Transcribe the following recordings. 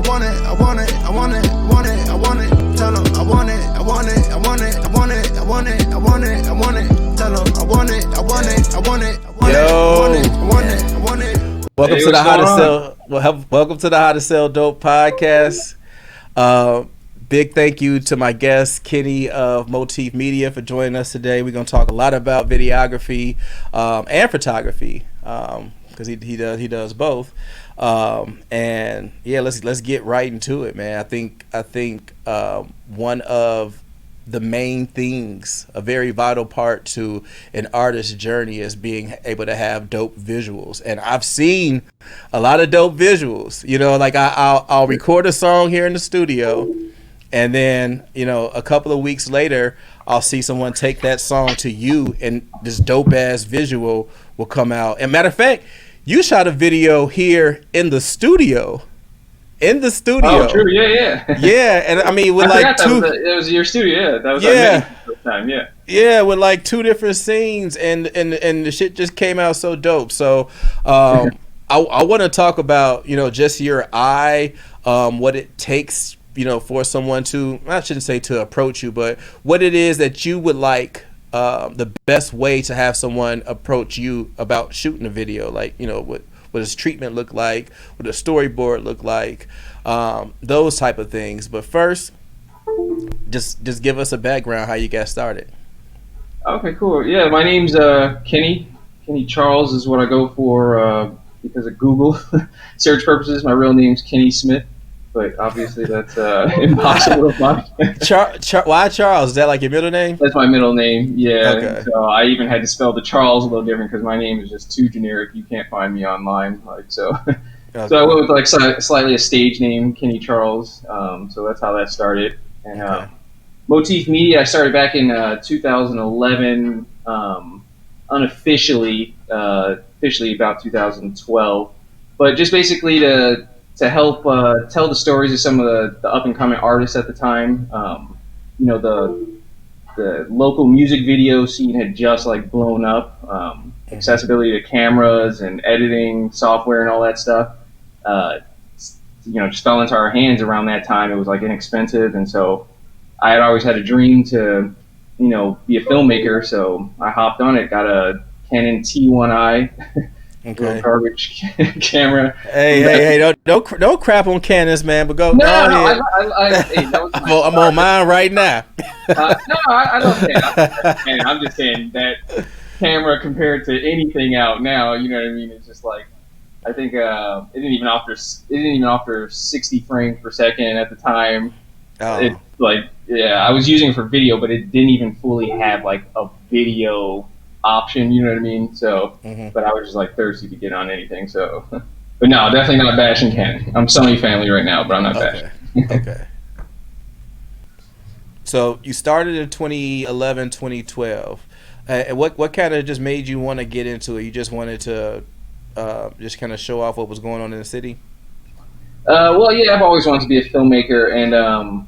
want it, I want it, I want it, want it, I want it. Tell them I want it, I want it, I want it, I want it, I want it, I want it, I want it. Tell them I want it, I want it, I want it, I want it, I want it, I want it, I want it. Welcome to the How to Sell. Welcome to the How to Sell Dope podcast. Big thank you to my guest Kenny of Moteef Media for joining us today. We're gonna talk a lot about videography and photography because he does both. And yeah, let's get right into it, man. I think one of the main things, a very vital part to an artist's journey, is being able to have dope visuals. And I've seen a lot of dope visuals. You know, like I'll record a song here in the studio, and then, you know, a couple of weeks later, I'll see someone take that song to you, and this dope ass visual will come out. And matter of fact, you shot a video here in the studio. Oh, true. Yeah. Yeah, and I mean, with like it was your studio. Yeah, that was the first time. Yeah. Yeah, with like two different scenes, and the shit just came out so dope. So, I want to talk about, you know, just your eye, what it takes, you know, for someone to, I shouldn't say to approach you, but what it is that you would like, the best way to have someone approach you about shooting a video, like, you know, what does treatment look like, what does storyboard look like, those type of things. But first, just give us a background how you got started. Okay, cool. Yeah, my name's Kenny. Kenny Charles is what I go for because of Google search purposes. My real name's Kenny Smith, but obviously that's impossible to find. Why Charles? Is that like your middle name? That's my middle name, yeah. Okay. So I even had to spell the Charles a little different because my name is just too generic. You can't find me online, like so. Okay. So I went with like slightly a stage name, Kenny Charles. So that's how that started. And okay. Moteef Media, I started back in 2011, unofficially, officially about 2012. But just basically to help tell the stories of some of the up-and-coming artists at the time. You know, the local music video scene had just like blown up. Accessibility to cameras and editing software and all that stuff, you know, just fell into our hands around that time. It was like inexpensive, and so I had always had a dream to, you know, be a filmmaker. So I hopped on it, got a Canon T1i. Okay. Garbage camera. Hey! Don't crap on Canons, man. But go. No, ahead. I'm on mine right now. I love Canon. I'm just saying that camera compared to anything out now, you know what I mean? It's just like, I think it didn't even offer 60 frames per second at the time. Oh. It's like, yeah, I was using it for video, but it didn't even fully have like a video option, you know what I mean? So, but I was just like thirsty to get on anything. So, but no, definitely not bashing Canon. I'm Sony family right now, but I'm not bashing. Okay. So you started in 2011, 2012. And what kind of just made you want to get into it? You just wanted to just kind of show off what was going on in the city? Well, yeah, I've always wanted to be a filmmaker, and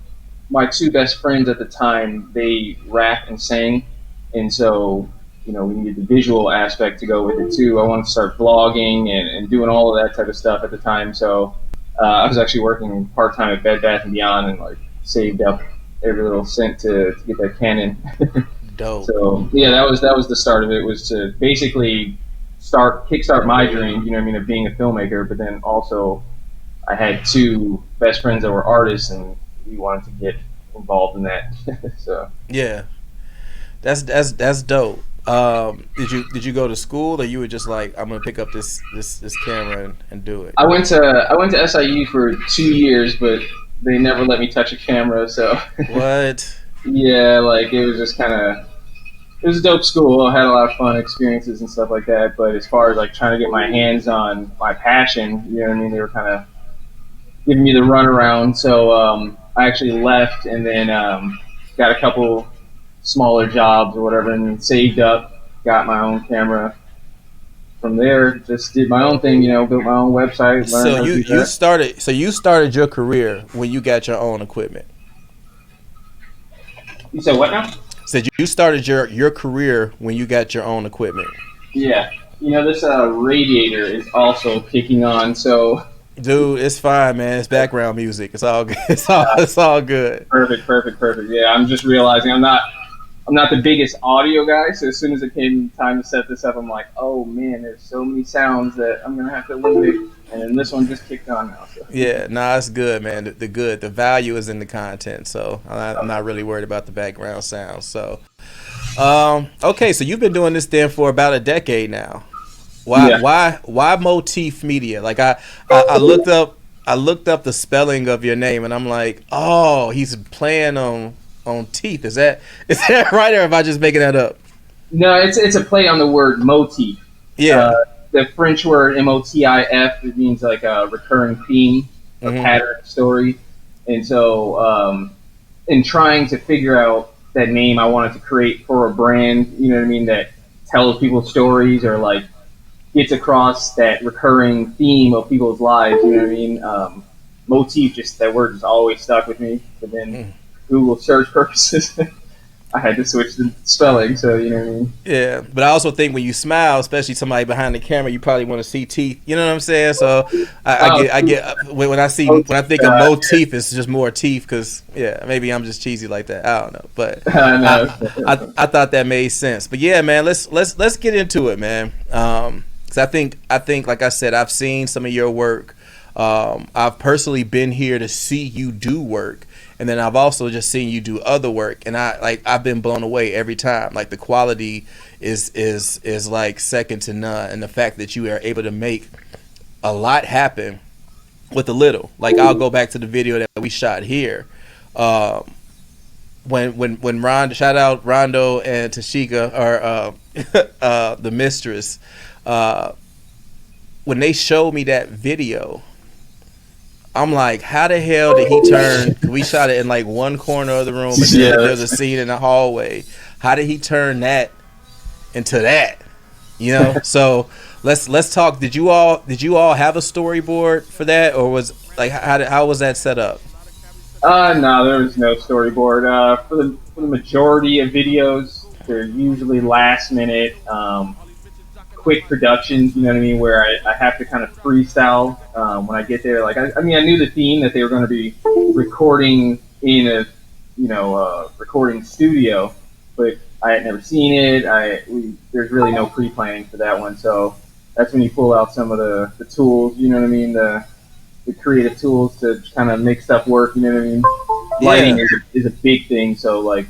my two best friends at the time, they rap and sang, and so, you know, we needed the visual aspect to go with it too. I wanted to start vlogging and doing all of that type of stuff at the time. So I was actually working part-time at Bed Bath & Beyond and like saved up every little cent to get that Canon. Dope. So yeah, that was the start of it, was to basically kickstart my dream, you know what I mean, of being a filmmaker. But then also I had two best friends that were artists, and we wanted to get involved in that. So yeah, that's dope. Did you go to school, or you were just like, I'm gonna pick up this camera and do it? I went to SIU for 2 years, but they never let me touch a camera. So what? Yeah, like it was just kind of, it was a dope school. I had a lot of fun experiences and stuff like that. But as far as like trying to get my hands on my passion, you know what I mean, they were kind of giving me the runaround. So I actually left, and then got a couple smaller jobs or whatever, and then saved up, got my own camera. From there, just did my own thing, you know, built my own website. So you started your career when you got your own equipment. You said what now? Said you started your career when you got your own equipment. Yeah, you know, this radiator is also kicking on, so Dude, it's fine, man. It's background music. It's all good. It's all good. Perfect. Yeah, I'm just realizing I'm not the biggest audio guy, so as soon as it came time to set this up, I'm like, oh man, there's so many sounds that I'm gonna have to eliminate, and then this one just kicked on now. So. Yeah, nah, it's good, man. The value is in the content, so I'm not really worried about the background sound. So, okay, so you've been doing this then for about a decade now. Why Moteef Media? Like I looked up the spelling of your name, and I'm like, oh, he's playing on teeth. Is that right, or am I just making that up? No, it's a play on the word motif. Yeah. The French word motif, it means like a recurring theme, a pattern story. And so, in trying to figure out that name I wanted to create for a brand, you know what I mean, that tells people stories or like gets across that recurring theme of people's lives, you know what I mean? Motif, just that word just always stuck with me. But then Google search purposes, I had to switch the spelling, so you know what I mean? Yeah, but I also think when you smile, especially somebody behind the camera, you probably want to see teeth. You know what I'm saying? So I get when I think of motif, it's just more teeth because maybe I'm just cheesy like that. I don't know, but I thought that made sense. But yeah, man, let's get into it, man. Because I think like I said, I've seen some of your work. I've personally been here to see you do work. And then I've also just seen you do other work, and I've been blown away every time. Like the quality is like second to none, and the fact that you are able to make a lot happen with a little. Like I'll go back to the video that we shot here. When Rondo, shout out Rondo and Tashika, or the Mistress, when they showed me that video, I'm like, how the hell did he turn? We shot it in like one corner of the room, and then there's a scene in the hallway. How did he turn that into that? You know. So let's talk. Did you all have a storyboard for that, or was like how was that set up? No, there was no storyboard. For the majority of videos, they're usually last minute. Quick productions, you know what I mean, where I have to kind of freestyle when I get there. Like I knew the theme that they were going to be recording in a recording studio, but I had never seen it. There's really no pre-planning for that one, so that's when you pull out some of the tools, you know what I mean, the creative tools to kind of make stuff work, you know what I mean. Lighting is a big thing, so like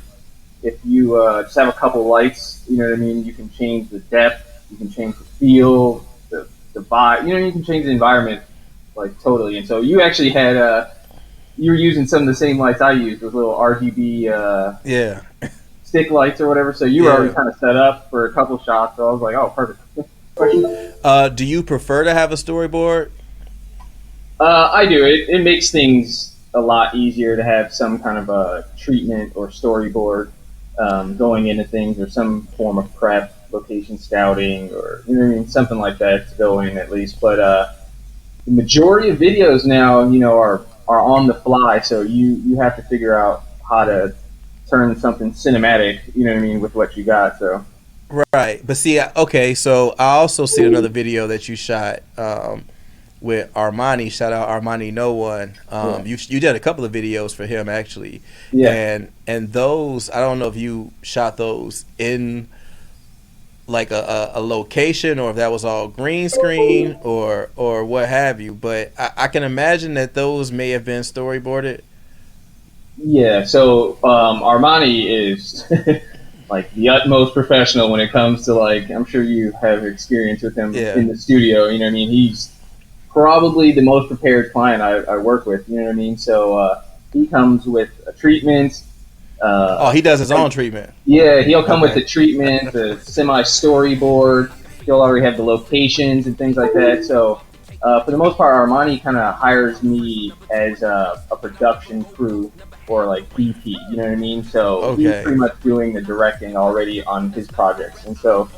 if you just have a couple lights, you know what I mean, you can change the depth. You can change the feel, the vibe. You know, you can change the environment, like totally. And so you actually had you were using some of the same lights I used, those little RGB stick lights or whatever. So you were already kind of set up for a couple shots. So I was like, oh, perfect. Do you prefer to have a storyboard? I do. It makes things a lot easier to have some kind of a treatment or storyboard going into things, or some form of prep. Location scouting, or you know what I mean, something like that to go in at least. But the majority of videos now, you know, are on the fly, so you have to figure out how to turn something cinematic, you know what I mean, with what you got. So right, but see, okay, so I also see another video that you shot with Armani. Shout out Armani No one. You did a couple of videos for him actually, and those, I don't know if you shot those in like a location, or if that was all green screen or what have you, but I can imagine that those may have been storyboarded. Yeah, so Armani is like the utmost professional when it comes to, like, I'm sure you have experience with him in the studio, you know what I mean? He's probably the most prepared client I work with, you know what I mean? So he comes with a treatment. He does his own treatment. Yeah, he'll come with the treatment, the semi-storyboard. He'll already have the locations and things like that. So for the most part, Armani kind of hires me as a production crew, or like BP, you know what I mean? So he's pretty much doing the directing already on his projects. And so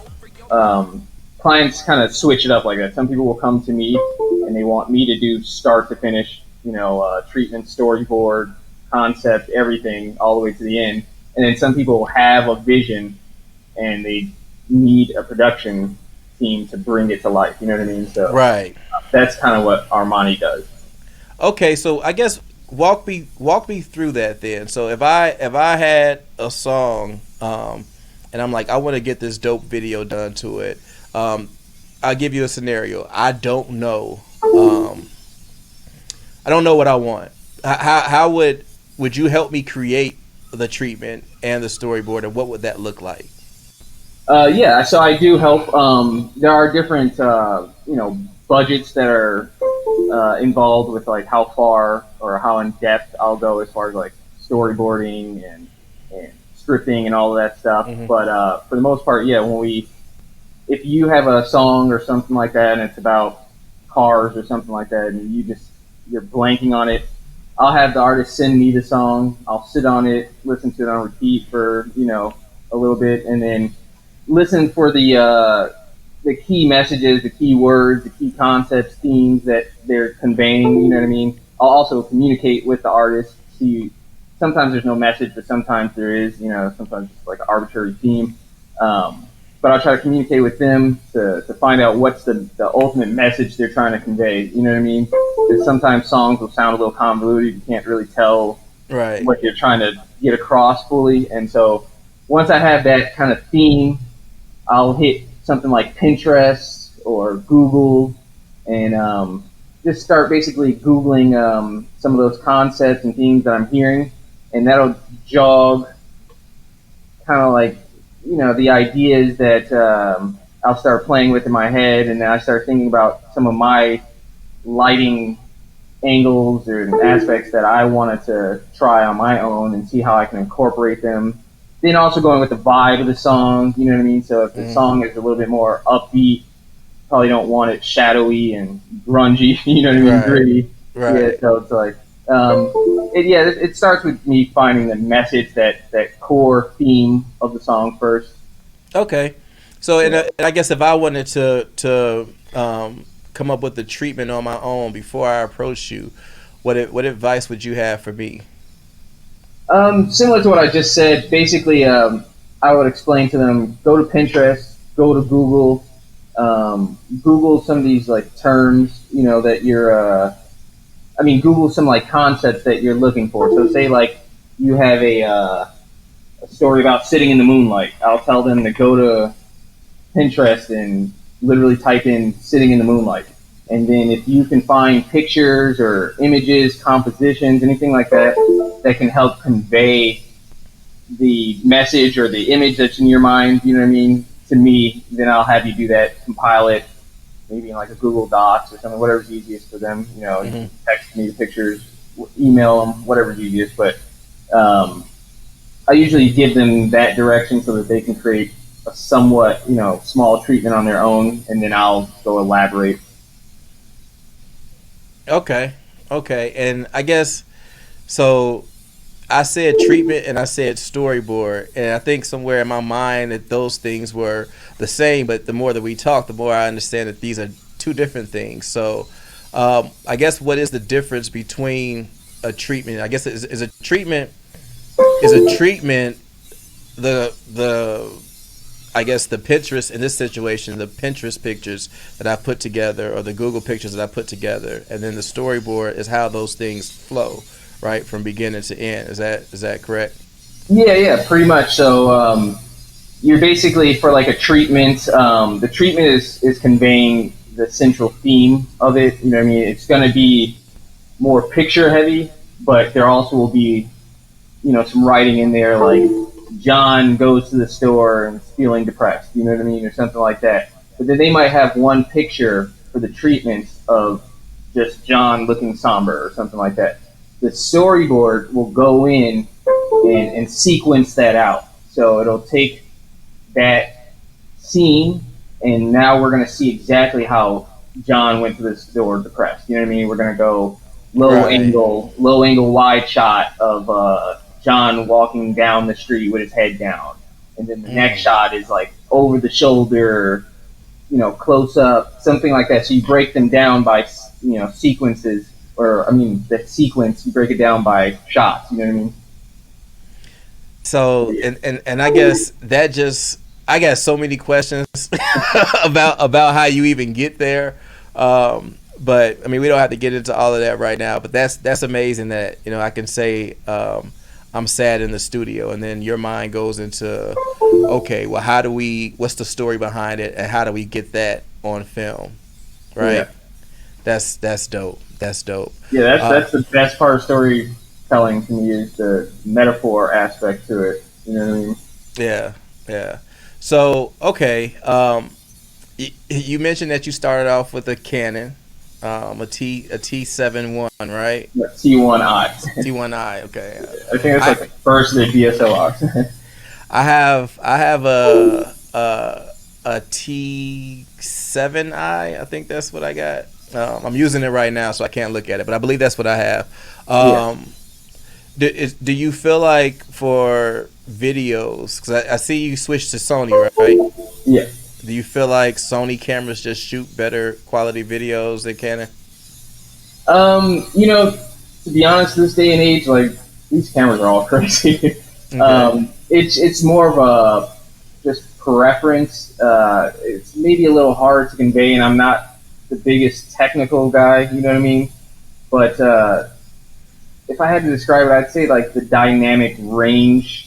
clients kind of switch it up like that. Some people will come to me and they want me to do start to finish, you know, treatment, storyboard, concept, everything, all the way to the end. And then some people have a vision and they need a production theme to bring it to life. You know what I mean? So Right. that's kind of what Armani does. Okay, so I guess walk me through that then. So if I had a song, and I'm like, I want to get this dope video done to it, I'll give you a scenario. I don't know what I want. How would you help me create the treatment and the storyboard, and what would that look like? Yeah, so I do help. There are different, budgets that are involved with like how far or how in depth I'll go as far as like storyboarding and scripting and all of that stuff. Mm-hmm. But for the most part, yeah, if you have a song or something like that and it's about cars or something like that, and you're blanking on it, I'll have the artist send me the song. I'll sit on it, listen to it on repeat for a little bit, and then listen for the key messages, the key words, the key concepts, themes that they're conveying. You know what I mean? I'll also communicate with the artist. See, sometimes there's no message, but sometimes there is. Sometimes it's like an arbitrary theme. But I'll try to communicate with them to find out what's the ultimate message they're trying to convey. You know what I mean? Because sometimes songs will sound a little convoluted. You can't really tell Right. what you're trying to get across fully. And so once I have that kind of theme, I'll hit something like Pinterest or Google and just start basically Googling some of those concepts and themes that I'm hearing. And that'll jog kind of like, the ideas that I'll start playing with in my head. And then I start thinking about some of my lighting angles or aspects that I wanted to try on my own and see how I can incorporate them. Then also going with the vibe of the song, you know what I mean? So if the song is a little bit more upbeat, probably don't want it shadowy and grungy, you know what I mean? Right. Gritty. Right. Yeah, so it's like, it starts with me finding the message, that core theme of the song first. Okay. So, and I guess if I wanted to come up with the treatment on my own before I approach you, what advice would you have for me? Similar to what I just said, basically, I would explain to them, go to Pinterest, go to Google, Google some of these like terms, that you're, Google some like concepts that you're looking for. So say like you have a story about sitting in the moonlight. I'll tell them to go to Pinterest and literally type in sitting in the moonlight. And then if you can find pictures or images, compositions, anything like that, that can help convey the message or the image that's in your mind, you know what I mean, to me, then I'll have you do that, compile it, maybe in like a Google Docs or something, whatever's easiest for them. You can text me the pictures, email them, whatever's easiest. But I usually give them that direction so that they can create a somewhat, small treatment on their own, and then I'll go elaborate. Okay. And I guess, so I said treatment and I said storyboard, and I think somewhere in my mind that those things were the same, but the more that we talk, the more I understand that these are two different things. So I guess what is the difference between a treatment? I guess is a treatment I guess the Pinterest in this situation, the Pinterest pictures that I put together or the Google pictures that I put together, and then the storyboard is how those things flow, right, from beginning to end. Is that correct? Yeah, pretty much. So you're basically, for like a treatment, the treatment is conveying the central theme of it. You know what I mean? It's going to be more picture heavy, but there also will be, some writing in there like John goes to the store and is feeling depressed, you know what I mean, or something like that. But then they might have one picture for the treatment of just John looking somber or something like that. The storyboard will go in and sequence that out. So it'll take that scene, and now we're going to see exactly how John went to the store depressed. You know what I mean? We're going to go low angle wide shot of John walking down the street with his head down, and then the next shot is like over the shoulder, close up, something like that. So you break them down by sequences, the sequence, you break it down by shots. You know what I mean? So and I guess that just, I got so many questions about how you even get there. But I mean, we don't have to get into all of that right now. But that's amazing that I can say I'm sad in the studio, and then your mind goes into, okay, well, what's the story behind it, and how do we get that on film, right? Yeah. That's dope. That's dope. Yeah, that's the best part of storytelling to me is the metaphor aspect to it. You know what I mean? Yeah. So, okay, you mentioned that you started off with a Canon, a T7 I, right? Yeah, T1i. T1i. Okay. I think that's like the first of the DSLRs. I have a T7i. I think that's what I got. I'm using it right now, so I can't look at it, but I believe that's what I have. Do you feel like for videos, because I see you switch to Sony, right? Yeah. Do you feel like Sony cameras just shoot better quality videos than Canon? To be honest, this day and age, like, these cameras are all crazy. Okay. It's more of a just preference. It's maybe a little hard to convey, and I'm not the biggest technical guy, you know what I mean? But if I had to describe it, I'd say like the dynamic range,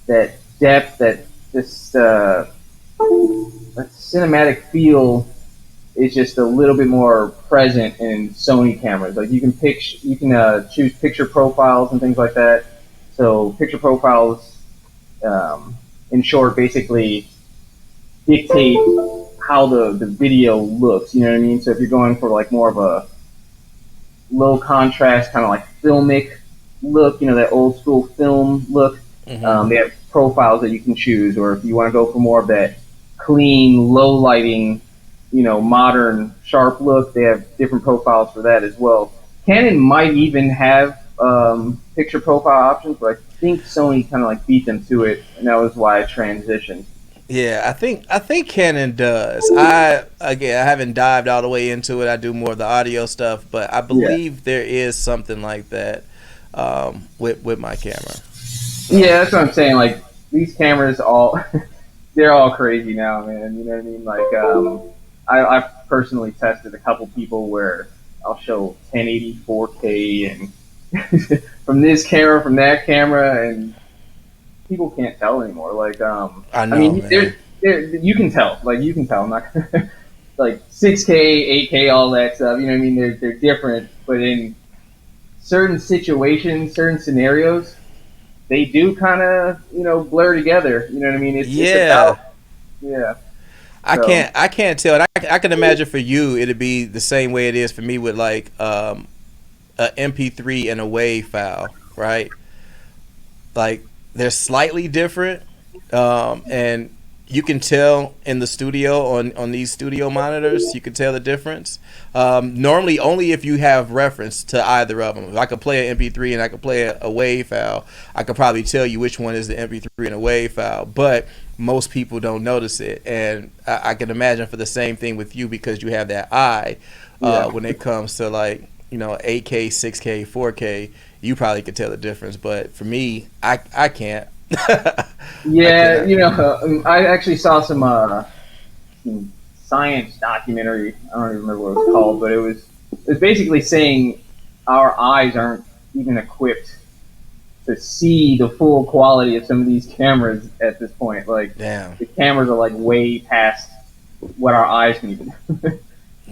that depth, that just that cinematic feel is just a little bit more present in Sony cameras. Like you can choose picture profiles and things like that. So picture profiles, in short, basically dictate how the video looks. You know what I mean? So if you're going for like more of a low contrast, kind of like filmic look, that old school film look, Mm-hmm. they have profiles that you can choose. Or if you want to go for more of that clean, low lighting, modern, sharp look, they have different profiles for that as well. Canon might even have picture profile options, but I think Sony kind of like beat them to it, and that was why I transitioned. Yeah, I think Canon does. I haven't dived all the way into it. I do more of the audio stuff, but I believe there is something like that with my camera. Yeah, that's what I'm saying. Like these cameras, they're all crazy now, man. You know what I mean? Like I've personally tested a couple people where I'll show 1080, 4K, and from this camera, from that camera, and people can't tell anymore. Like, I know, man. You can tell. Like, you can tell. I'm not like 6K, 8K, all that stuff. You know what I mean? They're different, but in certain situations, certain scenarios, they do kind of blur together. You know what I mean? It's about, yeah. I can't tell. I can imagine for you it'd be the same way it is for me with like a MP3 and a WAV file, right? Like they're slightly different, and you can tell in the studio on these studio monitors. You can tell the difference. Normally, only if you have reference to either of them. If I could play an MP3 and I could play a WAV file, I could probably tell you which one is the MP3 and a WAV file. But most people don't notice it, and I can imagine for the same thing with you because you have that eye when it comes to like 8K, 6K, 4K. You probably could tell the difference, but for me, I can't. Yeah, I actually saw some science documentary. I don't even remember what it was called, but it was basically saying our eyes aren't even equipped to see the full quality of some of these cameras at this point. Like, damn, the cameras are like way past what our eyes can even.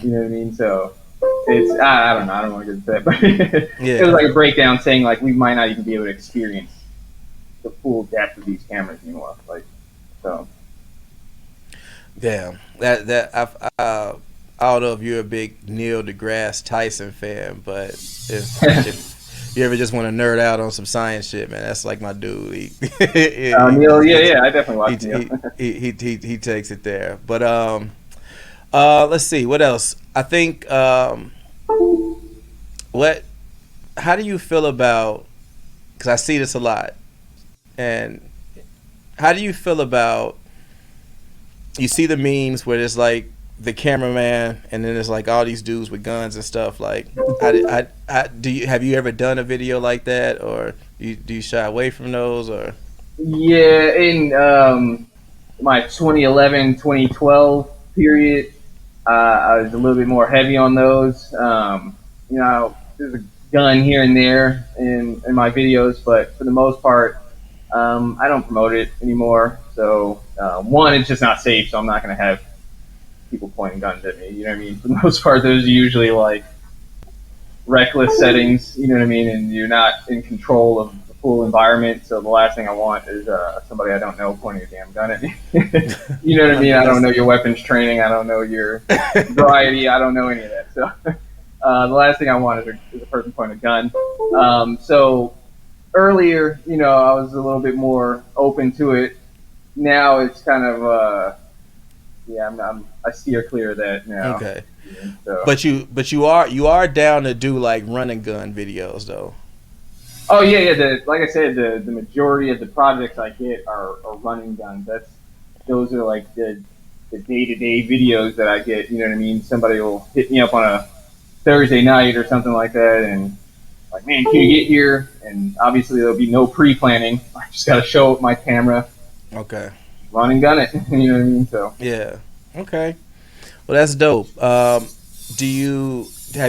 You know what I mean? So it's I don't know. I don't want to get into that, but it was like a breakdown saying like we might not even be able to experience the full depth of these cameras anymore. Like, so. Damn, I don't know if you're a big Neil deGrasse Tyson fan, but if you ever just want to nerd out on some science shit, man, that's like my dude. Neil, yeah, I definitely watch Neil. He takes it there, but let's see what else. I think how do you feel about? Because I see this a lot. And how do you feel about, you see the memes where there's like the cameraman and then there's like all these dudes with guns and stuff. Like, have you ever done a video like that, or do you shy away from those? Or yeah, and my 2011, 2012 period, I was a little bit more heavy on those. There's a gun here and there in my videos, but for the most part, I don't promote it anymore. So one, it's just not safe, so I'm not going to have people pointing guns at me. You know what I mean? For the most part, those are usually like reckless settings. You know what I mean? And you're not in control of the full environment. So the last thing I want is somebody I don't know pointing a damn gun at me. You know what I mean? I don't know your weapons training. I don't know your variety. I don't know any of that. So the last thing I want is a person pointing a gun. So earlier, I was a little bit more open to it. Now it's kind of I steer clear of that now. Okay. So. But you are down to do like run and gun videos though. Oh yeah. Like I said, the majority of the projects I get are running guns. Those are like the day-to-day videos that I get. You know what I mean? Somebody will hit me up on a Thursday night or something like that, and like, man, can you get here? And obviously there'll be no pre-planning. I just got to show up my camera. Okay. Run and gun it. You know what I mean? So yeah. Okay. Well, that's dope. Have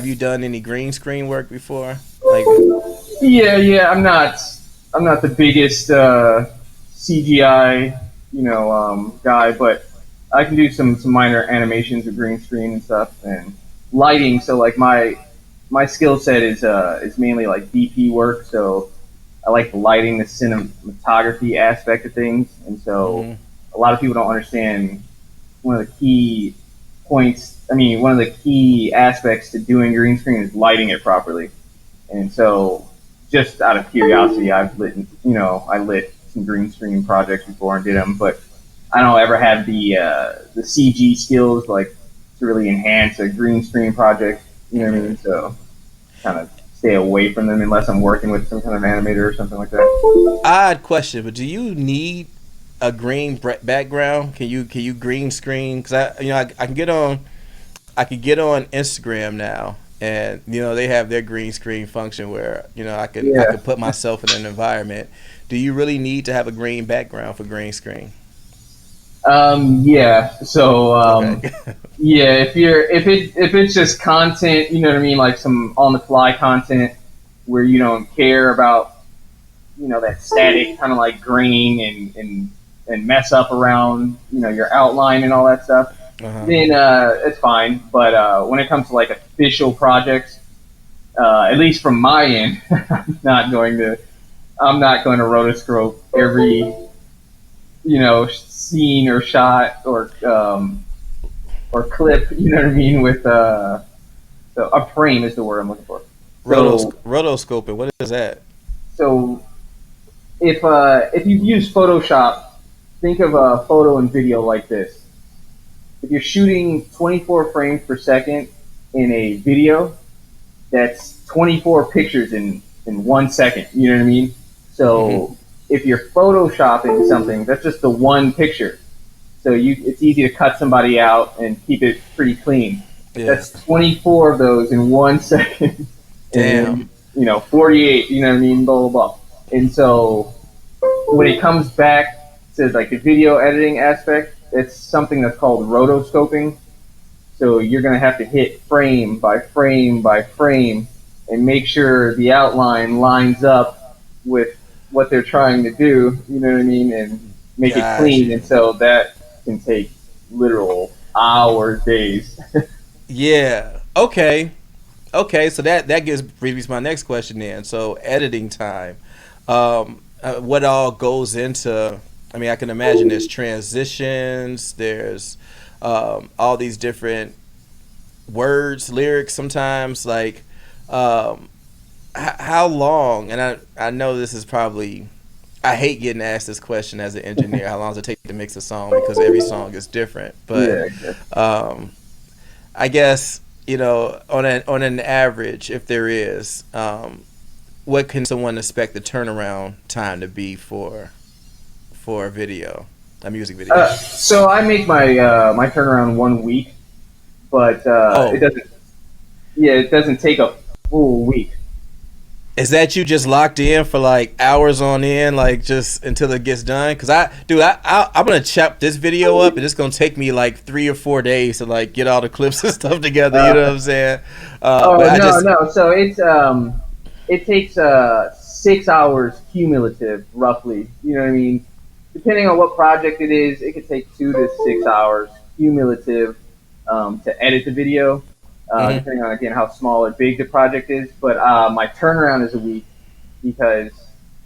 you done any green screen work before? Like, yeah. I'm not the biggest CGI, guy, but I can do some minor animations with green screen and stuff and lighting. So like my skill set is mainly like DP work. So I like the lighting, the cinematography aspect of things, and so a lot of people don't understand one of the key aspects to doing green screen is lighting it properly. And so, just out of curiosity, I lit some green screen projects before and did them, but I don't ever have the CG skills like to really enhance a green screen project. You know what I mean? So, kind of stay away from them unless I'm working with some kind of animator or something like that. Odd question, but do you need a green background? Can you green screen? Because I can get on Instagram now, and they have their green screen function where I can put myself in an environment. Do you really need to have a green background for green screen? Yeah. So Okay. yeah, if it's just content, you know what I mean, like some on the fly content where you don't care about that static kind of like grain and mess up around your outline and all that stuff, then it's fine. But when it comes to like official projects, at least from my end, I'm not going to rotoscope every scene or shot or clip. You know what I mean? With so a frame is the word I'm looking for. Rotoscoping. What is that? So if you use Photoshop, think of a photo and video like this. If you're shooting 24 frames per second in a video, that's 24 pictures in 1 second. You know what I mean? So if you're photoshopping something, that's just the one picture. So it's easy to cut somebody out and keep it pretty clean. Yeah. That's 24 of those in 1 second. Damn. And, 48, you know what I mean? Blah, blah, blah. And so when it comes back to like the video editing aspect, it's something that's called rotoscoping. So you're going to have to hit frame by frame by frame and make sure the outline lines up with what they're trying to do, you know what I mean, and make it clean. And so that can take literal hours, days. Yeah. Okay. So that brings my next question then. So editing time. What all goes into? I mean, I can imagine there's transitions. There's all these different words, lyrics. Sometimes, like, how long? And I know this is probably. I hate getting asked this question as an engineer. How long does it take to mix a song? Because every song is different. But I guess on an average, if there is, what can someone expect the turnaround time to be for a video, a music video? So I make my my turnaround 1 week, but it doesn't take a full week. Is that you just locked in for like hours on end, like just until it gets done? Cause I'm gonna chop this video up, and it's gonna take me like 3 or 4 days to like get all the clips and stuff together. You know what I'm saying? But I just no. So it takes 6 hours cumulative, roughly. You know what I mean? Depending on what project it is, it could take 2 to 6 hours cumulative to edit the video. mhm. Depending on again how small or big the project is. But my turnaround is a week because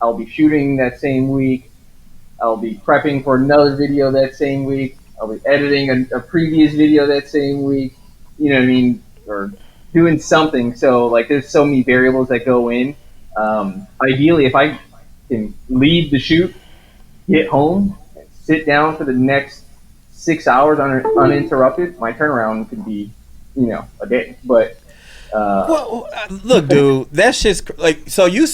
I'll be shooting that same week. I'll be prepping for another video that same week. I'll be editing a previous video that same week. You know what I mean? Or doing something. So like, there's so many variables that go in. Ideally, if I can leave the shoot, get home, and sit down for the next 6 hours uninterrupted, my turnaround could be, a day. But Well, look, dude, that shit's like. So you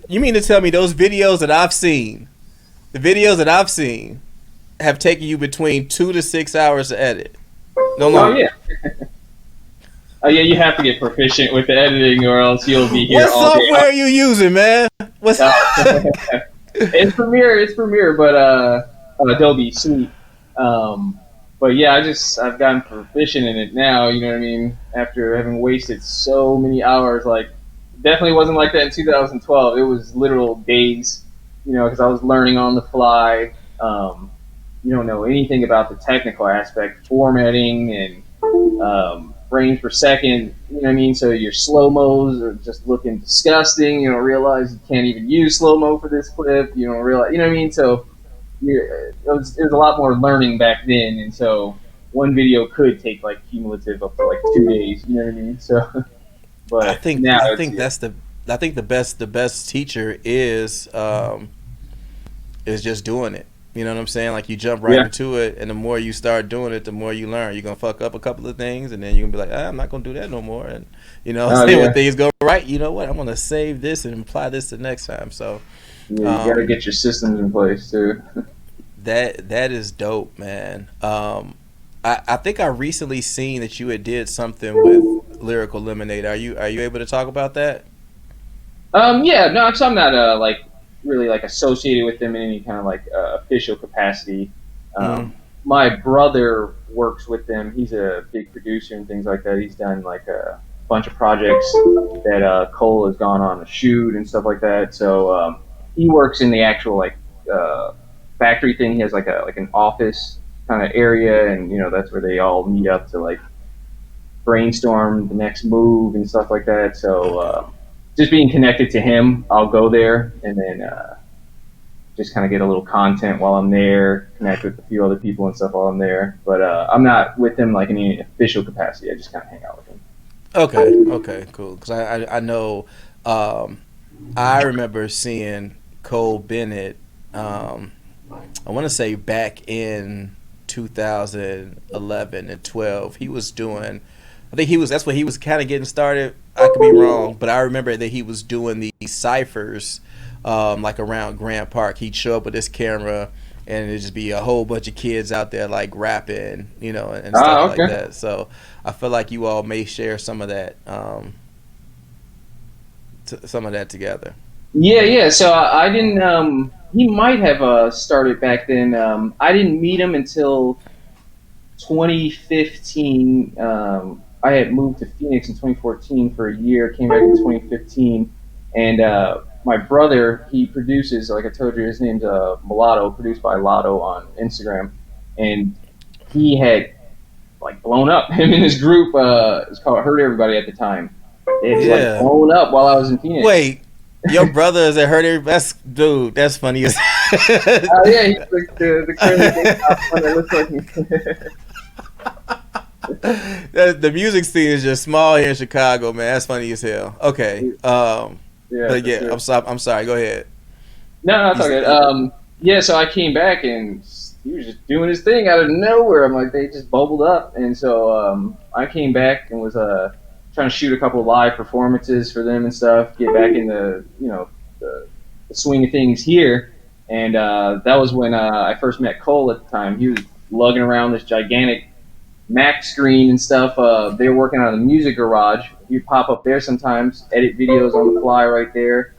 mean to tell me those videos that I've seen, the videos that I've seen, have taken you between 2 to 6 hours to edit? No oh longer. yeah, oh yeah, you have to get proficient with the editing, or else you'll be here What all day. software are you using, man? What's It's Premiere, but Adobe Suite. But yeah, I've gotten proficient in it now. You know what I mean? After having wasted so many hours, like definitely wasn't like that in 2012. It was literal days. Because I was learning on the fly. You don't know anything about the technical aspect, formatting and frames per second. You know what I mean? So your slow mos are just looking disgusting. You don't realize you can't even use slow mo for this clip. You don't realize, you know what I mean? So it was a lot more learning back then, and so one video could take like cumulative up to like 2 days. You know what I mean? So, I but think now I it's think that's the I think the best teacher is just doing it. You know what I'm saying? Like you jump right yeah. into it, and the more you start doing it, the more you learn. You're gonna fuck up a couple of things, and then you're gonna be like, I'm not gonna do that no more. And Oh say when yeah. things go right, you know what? I'm gonna save this and apply this the next time. So Yeah, you got to um, get your systems in place too. that is dope, man. I think I recently seen that you had did something with Lyrical Lemonade. Are you able to talk about that? Yeah, no, so I'm not like really like associated with them in any kind of like official capacity. Mm. My brother works with them. He's a big producer and things like that. He's done like a bunch of projects that Cole has gone on to shoot and stuff like that. So he works in the actual like factory thing. He has like an office kind of area, and that's where they all meet up to like brainstorm the next move and stuff like that. So Okay. just being connected to him, I'll go there and then just kind of get a little content while I'm there, connect with a few other people and stuff while I'm there. But I'm not with them like in any official capacity. I just kind of hang out with them. Okay. Okay. Cool. Because I know um, I remember seeing Cole Bennett. I want to say back in 2011 and 12. He was doing. I think he was. That's what he was kind of getting started. I could be wrong, but I remember that he was doing these ciphers, like around Grant Park. He'd show up with his camera, and it'd just be a whole bunch of kids out there like rapping, and stuff like Okay. that. So I feel like you all may share some of that, some of that together. Yeah. So I didn't. He might have started back then. I didn't meet him until 2015. I had moved to Phoenix in 2014 for a year. Came back in 2015, and my brother, he produces. Like I told you, his name's Mulatto, produced by Lotto on Instagram, and he had like blown up. Him and his group, it's called Hurt Everybody at the time. It had like Yeah. blown up while I was in Phoenix. Wait, your brother is at Hurt Everybody? That's dude. That's funny as. Oh yeah, he's like the curly GameStop one that looks like me. The music scene is just small here in Chicago, man. That's funny as hell. Okay, Yeah, but for yeah, sure. I'm sorry. Go ahead. No, it's You, all good. Yeah, so I came back and he was just doing his thing out of nowhere. I'm like, they just bubbled up, and so I came back and was trying to shoot a couple of live performances for them and stuff. Get back in the swing of things here, and that was when I first met Cole at the time. He was lugging around this gigantic Mac screen and stuff. They were working on a music garage. He'd pop up there sometimes, edit videos on the fly right there,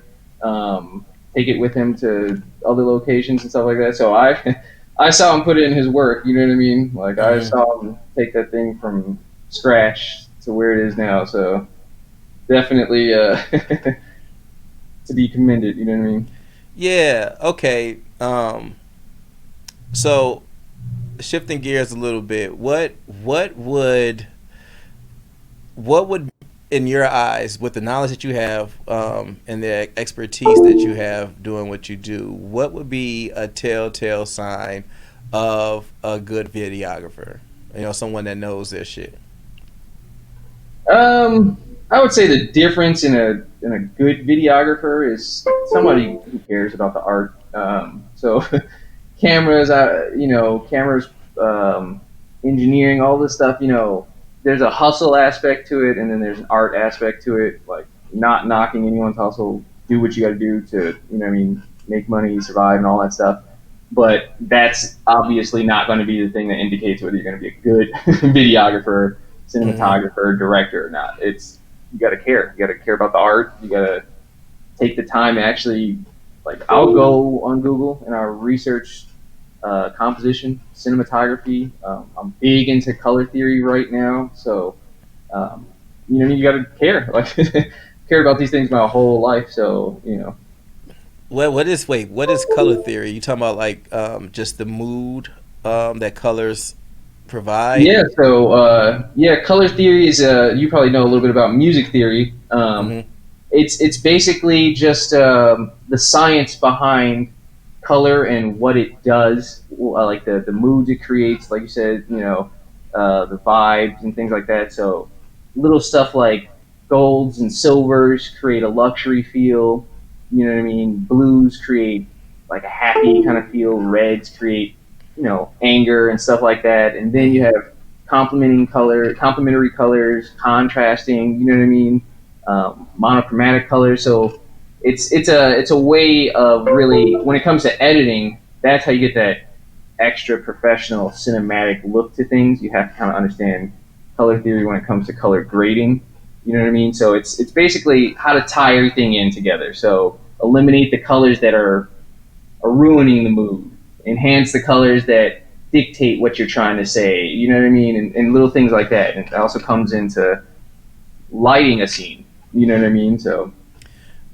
take it with him to other locations and stuff like that. So I saw him put in his work. You know what I mean? Like I saw him take that thing from scratch to where it is now. So definitely to be commended. You know what I mean? Yeah. Okay. So shifting gears a little bit, what would in your eyes, with the knowledge that you have and the expertise that you have doing what you do, what would be a telltale sign of a good videographer? You know, someone that knows their shit. I would say the difference in a good videographer is somebody who cares about the art. So cameras, cameras, engineering, all this stuff. There's a hustle aspect to it, and then there's an art aspect to it. Like not knocking anyone's hustle. Do what you got to do to, make money, survive, and all that stuff. But that's obviously not going to be the thing that indicates whether you're going to be a good videographer, cinematographer, director or not. It's you got to care. You got to care about the art. You got to take the time to actually, like, I'll go on Google and I'll research composition, cinematography. I'm big into color theory right now, so you got to care. Like, cared about these things my whole life. So What is color theory? You talking about like just the mood that colors provide? Yeah. So color theory is you probably know a little bit about music theory. It's basically just the science behind color and what it does, like the moods it creates, like you said, the vibes and things like that. So little stuff like golds and silvers create a luxury feel. You know what I mean? Blues create like a happy kind of feel. Reds create, anger and stuff like that. And then you have complementary colors, contrasting. You know what I mean? Monochromatic colors. So it's a way of really, when it comes to editing, that's how you get that extra professional cinematic look to things. You have to kind of understand color theory when it comes to color grading. You know what I mean? So it's basically how to tie everything in together. So eliminate the colors that are ruining the mood. Enhance the colors that dictate what you're trying to say. You know what I mean? And little things like that. And it also comes into lighting a scene. You know what I mean? So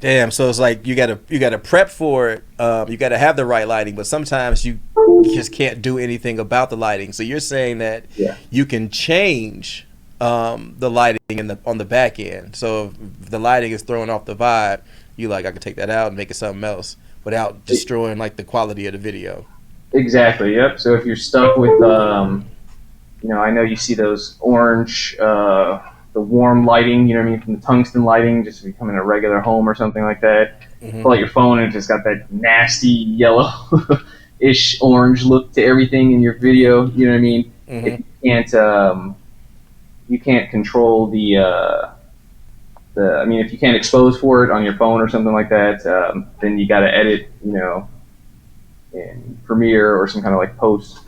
damn. So it's like you gotta prep for it. You gotta have the right lighting, but sometimes you just can't do anything about the lighting. So you're saying that you can change the lighting on the back end. So if the lighting is throwing off the vibe, I can take that out and make it something else without destroying like the quality of the video. Exactly. Yep. So if you're stuck with, I know you see those orange, the warm lighting, you know what I mean, from the tungsten lighting, just becoming a regular home or something like that. Pull out your phone and it just got that nasty yellow-ish orange look to everything in your video. You know what I mean? If you can't control if you can't expose for it on your phone or something like that, then you got to edit, in Premiere or some kind of like post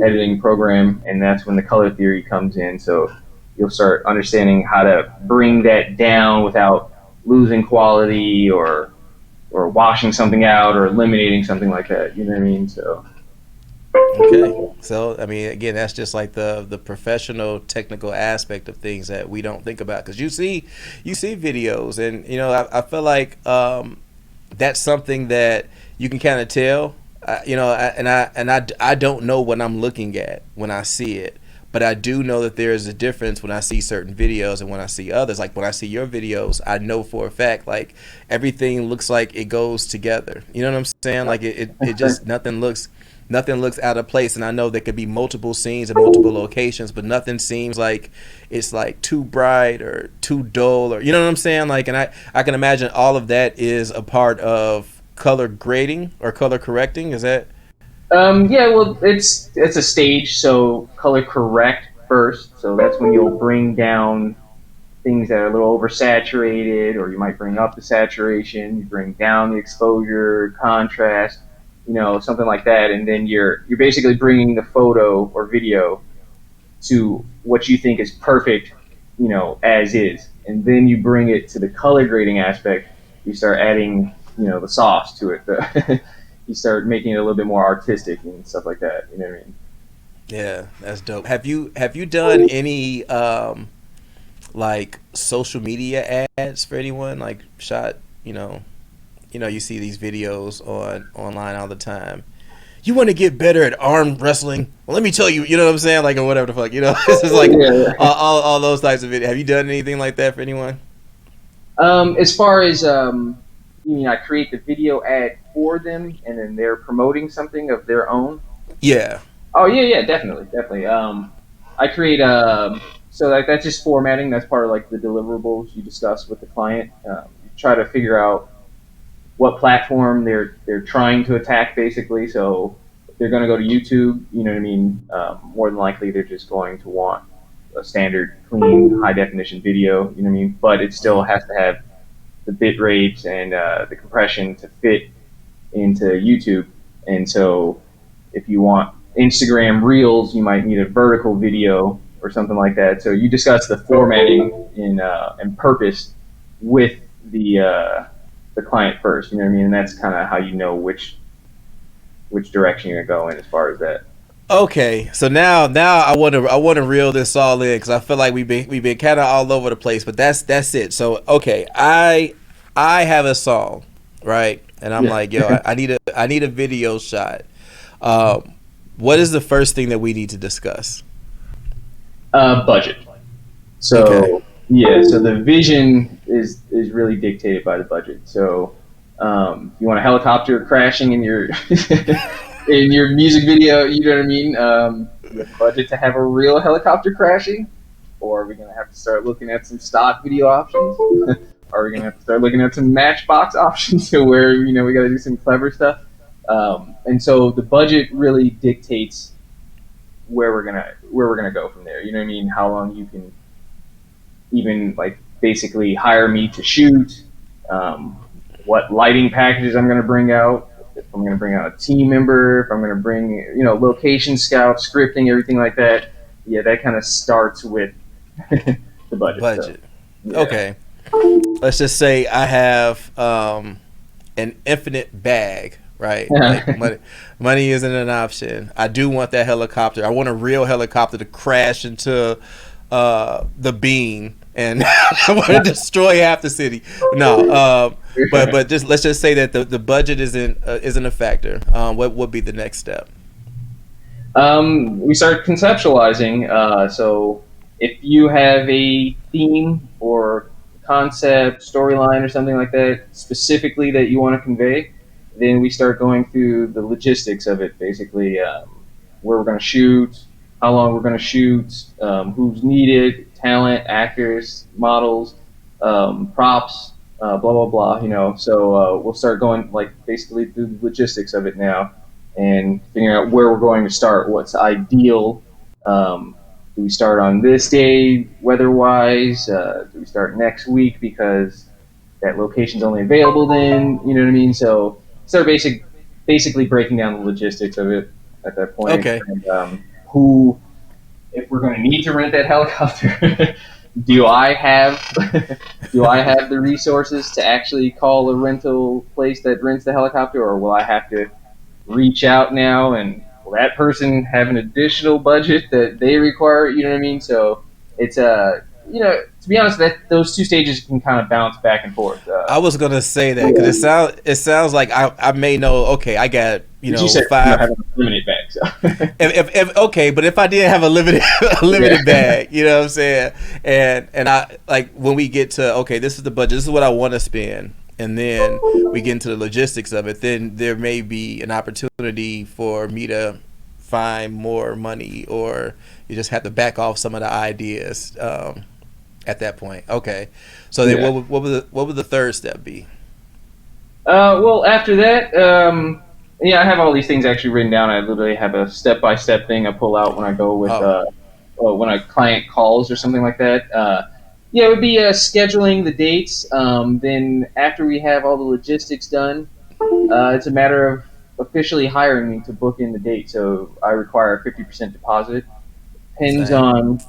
editing program, and that's when the color theory comes in. So you'll start understanding how to bring that down without losing quality or washing something out or eliminating something like that. You know what I mean? So okay. So I mean, again, that's just like the professional technical aspect of things that we don't think about, because you see videos, and I feel like that's something that you can kind of tell. I don't know what I'm looking at when I see it, but I do know that there is a difference when I see certain videos and when I see others. Like when I see your videos, I know for a fact like everything looks like it goes together. You know what I'm saying? Like it just nothing looks out of place. And I know there could be multiple scenes in multiple locations, but nothing seems like it's like too bright or too dull, or you know what I'm saying? Like, and I can imagine all of that is a part of color grading or color correcting. Is that? Well, it's a stage. So color correct first. So that's when you'll bring down things that are a little oversaturated, or you might bring up the saturation. You bring down the exposure, contrast, something like that. And then you're basically bringing the photo or video to what you think is perfect, as is, and then you bring it to the color grading aspect. You start adding, the sauce to it. You start making it a little bit more artistic and stuff like that. You know what I mean? Yeah, that's dope. Have you done any like social media ads for anyone? Like shot, you see these videos online all the time. You want to get better at arm wrestling? Well, let me tell you, you know what I'm saying? Like, or whatever the fuck, This is like all those types of videos. Have you done anything like that for anyone? As far as you mean, I create the video ad for them, and then they're promoting something of their own. Yeah. Oh yeah, definitely. I create so that's just formatting. That's part of like the deliverables you discuss with the client. You try to figure out what platform they're trying to attack, basically. So if they're going to go to YouTube, you know what I mean. More than likely, they're just going to want a standard, clean, high definition video. You know what I mean. But it still has to have the bit rates and the compression to fit into YouTube. And so if you want Instagram Reels, you might need a vertical video or something like that. So you discuss the formatting and purpose with the client first. You know what I mean? And that's kind of how you know which direction you're going to go in as far as that. Okay, so now I want to reel this all in because I feel like we've been kind of all over the place, but that's it. So okay, I have a song, right? And I'm like, yo, I need a video shot. What is the first thing that we need to discuss? Budget. So so the vision is really dictated by the budget. So you want a helicopter crashing in your in your music video, you know what I mean? You have budget to have a real helicopter crashing, or are we gonna have to start looking at some stock video options? Are we gonna have to start looking at some Matchbox options where we got to do some clever stuff? And so the budget really dictates where we're gonna go from there. You know what I mean? How long you can even like basically hire me to shoot, what lighting packages I'm gonna bring out, if I'm gonna bring out a team member, if I'm gonna bring location scout, scripting, everything like that. Yeah, that kind of starts with the budget. Budget. So, yeah. Okay. Let's just say I have an infinite bag, right? Like money isn't an option. I do want that helicopter. I want a real helicopter to crash into the beam and I want to destroy half the city. No, but let's just say that the budget isn't a factor. What would be the next step? We start conceptualizing. So if you have a theme or concept, storyline, or something like that specifically that you want to convey, then we start going through the logistics of it, basically where we're going to shoot, how long we're going to shoot, who's needed, talent, actors, models, props, blah, blah, blah, So we'll start going basically through the logistics of it now and figuring out where we're going to start, what's ideal. Do we start on this day weather-wise? Do we start next week because that location's only available then? You know what I mean? So start basically breaking down the logistics of it at that point. Okay. And, if we're going to need to rent that helicopter, do I have the resources to actually call a rental place that rents the helicopter, or will I have to reach out now and will that person have an additional budget that they require? You know what I mean? So it's to be honest, that those two stages can kind of bounce back and forth. I was gonna say that because it sounds like I may know. Okay, I got you said 5. Have a limited bag. So. if okay, but if I did have a limited bag, you know what I'm saying, and I like when we get to okay, this is the budget, this is what I want to spend, and then we get into the logistics of it, then there may be an opportunity for me to find more money, or you just have to back off some of the ideas at that point. Okay, so then what would the third step be? Well, after that, I have all these things actually written down. I literally have a step-by-step thing I pull out when I go with when a client calls or something like that. It would be scheduling the dates. Then after we have all the logistics done, it's a matter of officially hiring me to book in the date. So I require a 50% deposit. Depends Same. on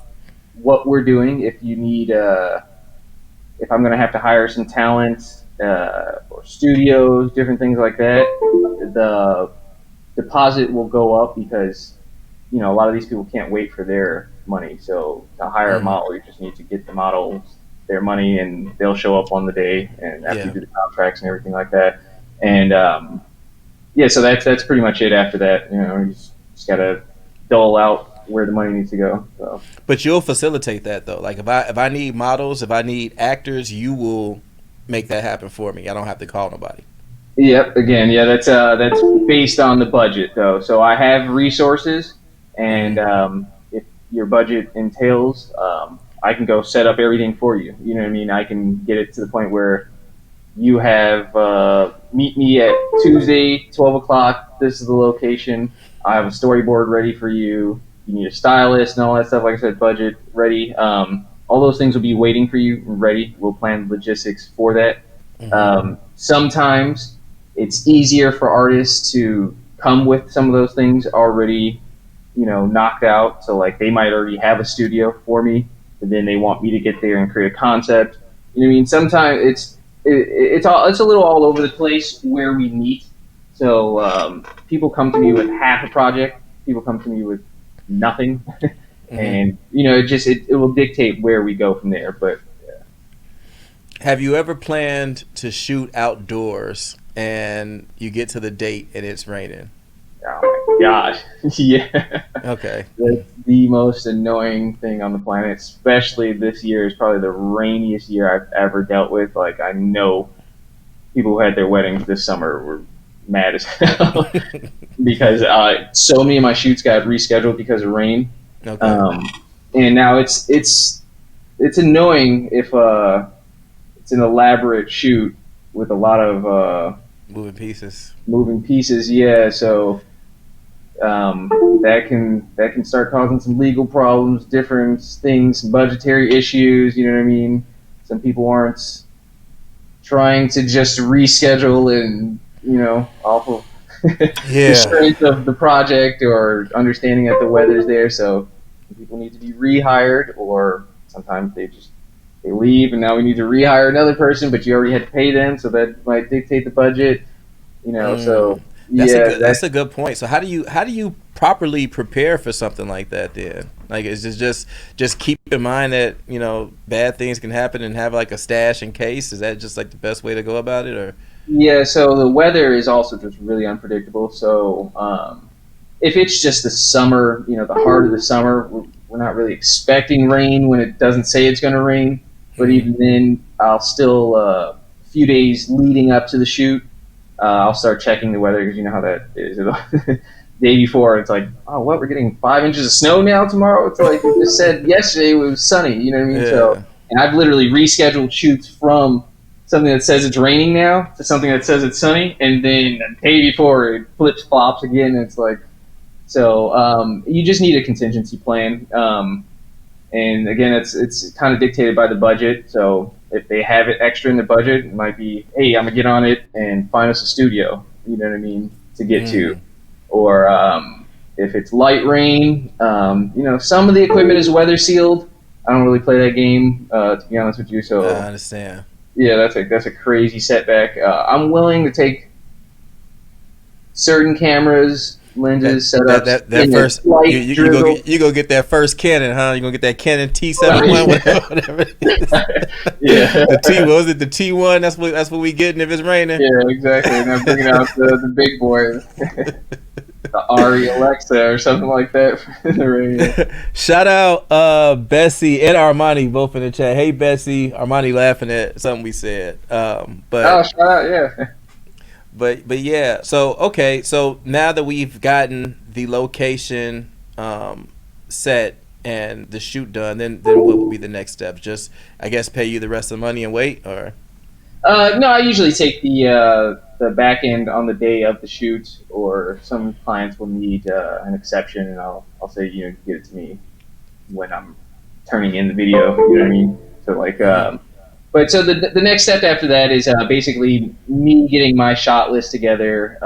what we're doing. If you need, if I'm going to have to hire some talent or studios, different things like that, the deposit will go up because a lot of these people can't wait for their money. So to hire a Mm-hmm. model, you just need to get the models their money, and they'll show up on the day, and after you Yeah. do the contracts and everything like that. And yeah, so that's pretty much it. After that, you just gotta dole out where the money needs to go. So. But you'll facilitate that though. Like if I need models, if I need actors, you will make that happen for me. I don't have to call nobody. Yep. Again, yeah, that's based on the budget though. So I have resources, and Mm-hmm. if your budget entails, I can go set up everything for you. You know what I mean? I can get it to the point where you have meet me at Tuesday, 12 o'clock. This is the location. I have a storyboard ready for you. You need a stylist and all that stuff. Like I said, budget ready. All those things will be waiting for you, ready. We'll plan logistics for that. Mm-hmm. Sometimes it's easier for artists to come with some of those things already, knocked out. So like they might already have a studio for me, but then they want me to get there and create a concept. You know what I mean? Sometimes it's a little all over the place where we meet. So people come to me with half a project. People come to me with nothing, Mm-hmm. and it will dictate where we go from there. But Have you ever planned to shoot outdoors and you get to the date and it's raining? oh my gosh, yeah. Okay. That's the most annoying thing on the planet, especially this year is probably the rainiest year I've ever dealt with. Like, I know people who had their weddings this summer were mad as hell because so many of my shoots got rescheduled because of rain. Okay. And now it's annoying if it's an elaborate shoot with a lot of Moving pieces. moving pieces. Yeah, so that can start causing some legal problems, different things, some budgetary issues. You know what I mean? Some people aren't trying to just reschedule and off of the Yeah. strength of the project or understanding that the weather's there. So people need to be rehired, or sometimes they leave and now we need to rehire another person, but you already had to pay them, so that might dictate the budget. So That's a good point. So how do you properly prepare for something like that then? Like, is it just keep in mind that, bad things can happen and have like a stash in case? Is that just like the best way to go about it, or? Yeah, so the weather is also just really unpredictable. So if it's just the summer, the heart of the summer, we're not really expecting rain when it doesn't say it's going to rain. But even then, I'll still, a few days leading up to the shoot, I'll start checking the weather because you know how that is. Day before, it's like, oh, what? We're getting 5 inches of snow now tomorrow. It's like it just said yesterday it was sunny. You know what I mean? Yeah. So, and I've literally rescheduled shoots from something that says it's raining now to something that says it's sunny, and then the day before it flips flops again. And it's like, so you just need a contingency plan. And again, it's kind of dictated by the budget. So if they have it extra in the budget, it might be, hey, I'm gonna get on it and find us a studio. You know what I mean, to get to. Or if it's light rain, some of the equipment is weather sealed. I don't really play that game, to be honest with you. So I understand. yeah, that's a crazy setback. I'm willing to take certain cameras, lenses, setups. That first, you go get that first Canon, huh? You gonna get that Canon T71, whatever it is. Yeah. What was it? The T1. That's what we getting if it's raining. Yeah, exactly. And I'm bringing out the big boy, the Ari Alexa or something like that in the rain. Shout out Bessie and Armani both in the chat. Hey Bessie, Armani laughing at something we said. Shout out, yeah. But yeah, so now that we've gotten the location set and the shoot done, then what would be the next step? Just, I guess, pay you the rest of the money and wait, or? No, I usually take the back end on the day of the shoot, or some clients will need an exception, and I'll say, get it to me when I'm turning in the video. You know what I mean? So like, but so the next step after that is basically me getting my shot list together,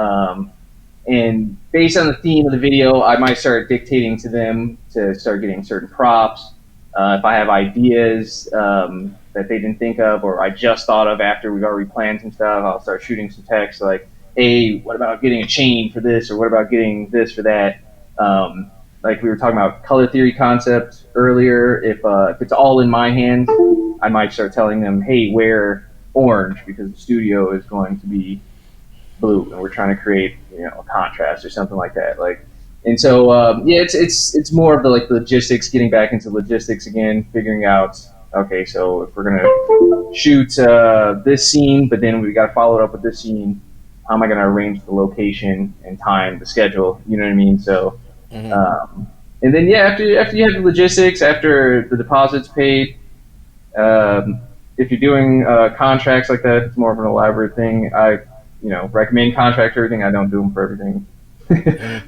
And based on the theme of the video, I might start dictating to them to start getting certain props. If I have ideas that they didn't think of, or I just thought of after we've already planned some stuff, I'll start shooting some text like, hey, what about getting a chain for this, or what about getting this for that? Like we were talking about color theory concept earlier. If it's all in my hands, I might start telling them, hey, wear orange because the studio is going to be blue, and we're trying to create a contrast or something like that. Like, and so yeah, it's more of the like logistics, getting back into logistics again, figuring out okay, so if we're gonna shoot this scene, but then we got to follow it up with this scene, how am I gonna arrange the location and time, the schedule? You know what I mean? So, and then yeah, after you have the logistics, after the deposit's paid. If you're doing contracts like that, it's more of an elaborate thing. I recommend contracts for everything. I don't do them for everything.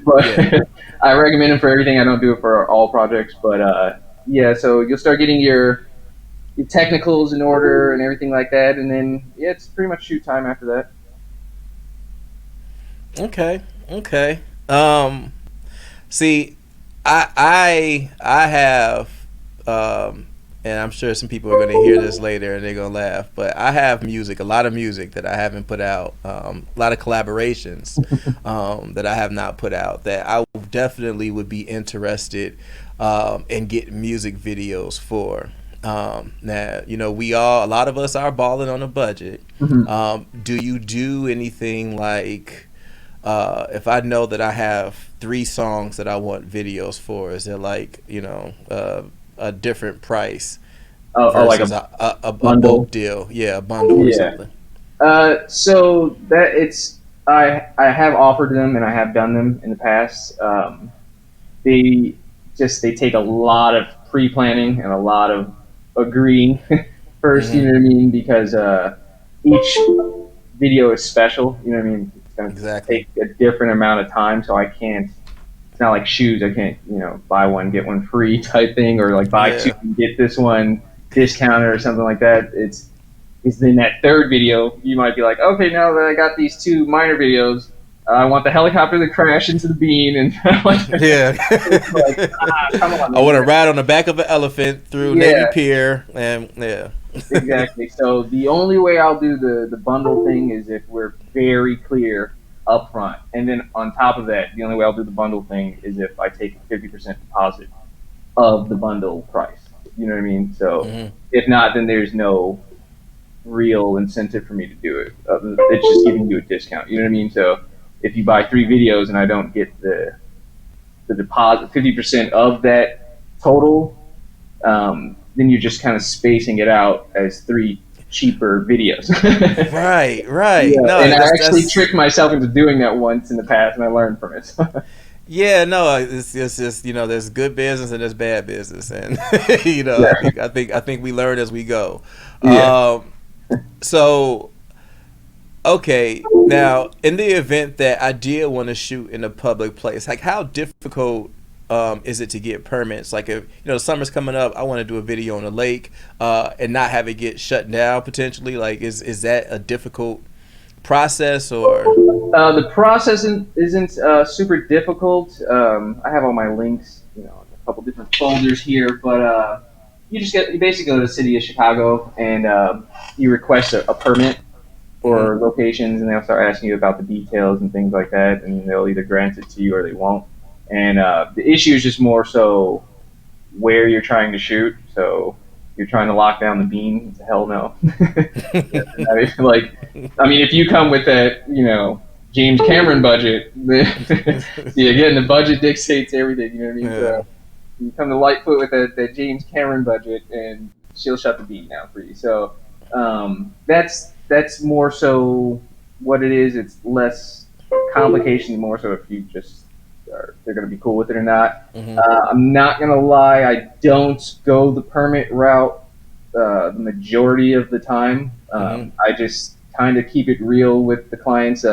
But yeah. I recommend them for everything. I don't do it for all projects. But yeah, so you'll start getting your technicals in order and everything like that. And then, yeah, it's pretty much shoot time after that. Okay. See, I have, and I'm sure some people are going to hear this later and they're going to laugh, but I have a lot of music that I haven't put out, a lot of collaborations that I have not put out that I definitely would be interested in getting music videos for. Now, a lot of us are balling on a budget. Do you do anything like, if I know that I have 3 songs that I want videos for, is there like, a different price versus like a bulk deal? Yeah, a bundle or something. So that I have offered them and I have done them in the past. They take a lot of pre-planning and a lot of agreeing first, you know what I mean? Because each video is special, you know what I mean? It's going to take a different amount of time, so I can't. It's not like shoes. I can't, buy one get one free type thing, or like buy 2 and get this one discounted or something like that. It's in that third video you might be like, okay, now that I got these 2 minor videos, I want the helicopter to crash into the bean and yeah. Like, come on, I want to ride on the back of an elephant through Navy Pier, and exactly. So the only way I'll do the bundle thing is if we're very clear up front, and then on top of that, the only way I'll do the bundle thing is if I take a 50% deposit of the bundle price. You know what I mean? So if not, then there's no real incentive for me to do it. It's just giving you a discount. You know what I mean? So if you buy 3 videos and I don't get the deposit, 50% of that total, then you're just kind of spacing it out as 3 cheaper videos. Right. Yeah. No, and I actually tricked myself into doing that once in the past, and I learned from it. Yeah, no, it's just there's good business and there's bad business, and I think we learn as we go. Yeah. So, okay, now in the event that I did want to shoot in a public place, like how difficult is it to get permits? Like if summer's coming up, I want to do a video on a lake and not have it get shut down potentially. Like is that a difficult process or? The process isn't super difficult. I have all my links, a couple different folders here, but you basically go to the city of Chicago and you request a permit for locations, and they'll start asking you about the details and things like that, and they'll either grant it to you or they won't. And the issue is just more so where you're trying to shoot. So you're trying to lock down the beam, it's a hell no. I mean, if you come with that, James Cameron budget, again, the budget dictates everything, you know what I mean? Yeah. So you come to Lightfoot with that James Cameron budget, and she'll shut the beam down for you. So that's more so what it is. It's less complication, more so if you just they're going to be cool with it or not. I'm not going to lie, I don't go the permit route the majority of the time. I just kind of keep it real with the clients.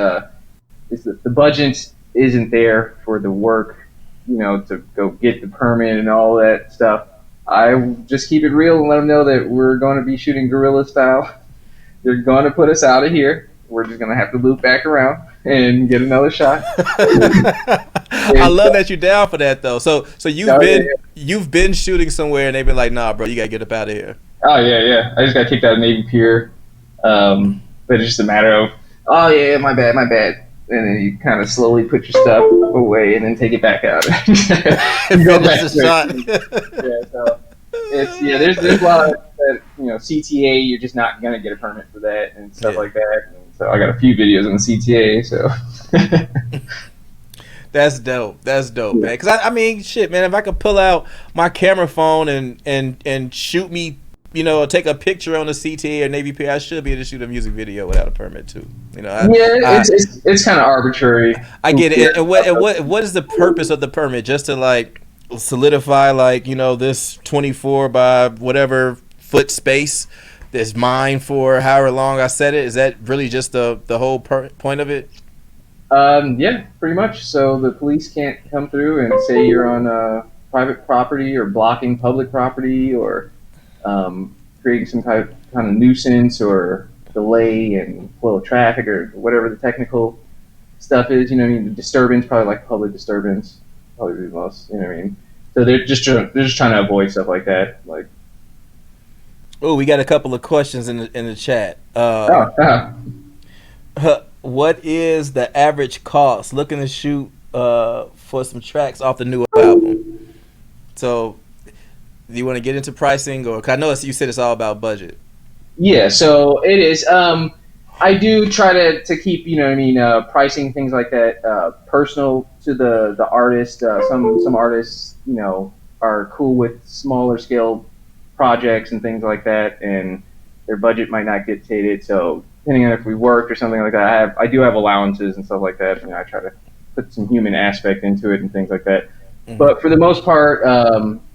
Is that the budget isn't there for the work, to go get the permit and all that stuff. I just keep it real and let them know that we're going to be shooting guerrilla style. They're going to put us out of here, we're just gonna have to loop back around and get another shot. I love that you're down for that though. So you've been shooting somewhere and they've been like, nah, bro, you gotta get up out of here. Oh yeah. I just got kicked out of Navy Pier. But it's just a matter of, oh yeah, my bad. And then you kind of slowly put your stuff away and then take it back out. And go back to shot. There's a lot of that, CTA, you're just not gonna get a permit for that and stuff like that. And so I got a few videos on the CTA. So that's dope, man. Because I mean, shit, man. If I could pull out my camera phone and shoot me, take a picture on the CTA or Navy Pier, I should be able to shoot a music video without a permit too. It's kind of arbitrary. I get it. And what is the purpose of the permit? Just to like solidify, like, this 24 by whatever foot space is mine for however long I set it. Is that really just the whole point of it? Yeah, pretty much. So the police can't come through and say you're on private property or blocking public property or creating some kind of nuisance or delay and flow of traffic or whatever the technical stuff is. The disturbance, probably like public disturbance, probably the most. So they're just trying to avoid stuff like that. Like, oh, we got a couple of questions in the chat. What is the average cost looking to shoot for some tracks off the new album? So, do you want to get into pricing, or 'cause I know you said it's all about budget? Yeah, so it is. I do try to keep pricing things like that personal to the artist. Some artists are cool with smaller scale projects and things like that, and their budget might not dictate it. So depending on if we worked or something like that, I do have allowances and stuff like that. I try to put some human aspect into it and things like that. Mm-hmm. But for the most part,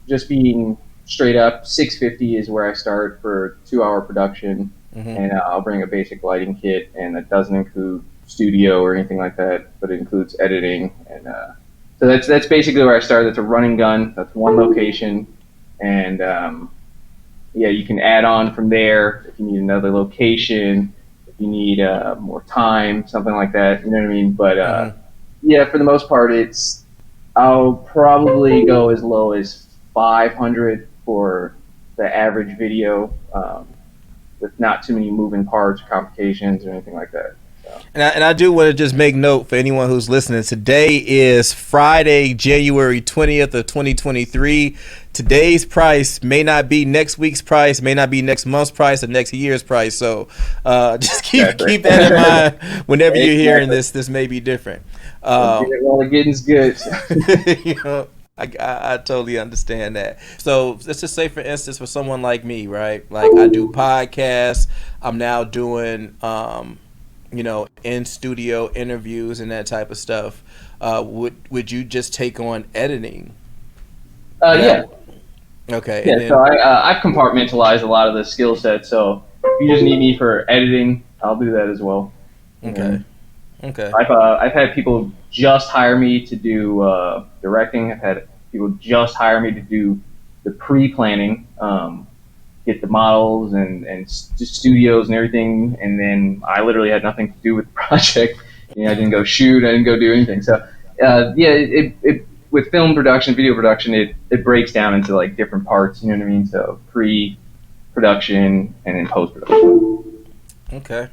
just being straight up, $650 is where I start for 2-hour production. Mm-hmm. And I'll bring a basic lighting kit, and it doesn't include studio or anything like that, but it includes editing. And so that's basically where I start. That's a running gun. That's one location, and you can add on from there if you need another location, if you need more time, something like that. You know what I mean? But for the most part, I'll probably go as low as $500 for the average video. With not too many moving parts, complications, or anything like that. So. And I do want to just make note for anyone who's listening. Today is Friday, January 20th of 2023. Today's price may not be next week's price, may not be next month's price, or next year's price. So just keep that in mind whenever you're hearing this. This may be different. While the getting's good. I totally understand that. So let's just say, for instance, for someone like me, right? Like, I do podcasts. I'm now doing, in studio interviews and that type of stuff. Would you just take on editing? Yeah. Okay. Yeah. So I've compartmentalized a lot of the skill set. So if you just need me for editing, I'll do that as well. Okay. Okay. I've had people just hire me to do directing. I've had people just hire me to do the pre-planning, get the models and studios and everything, and then I literally had nothing to do with the project. I didn't go shoot. I didn't go do anything. So it with film production, video production, it breaks down into like different parts. You know what I mean? So pre-production and then post-production. Okay.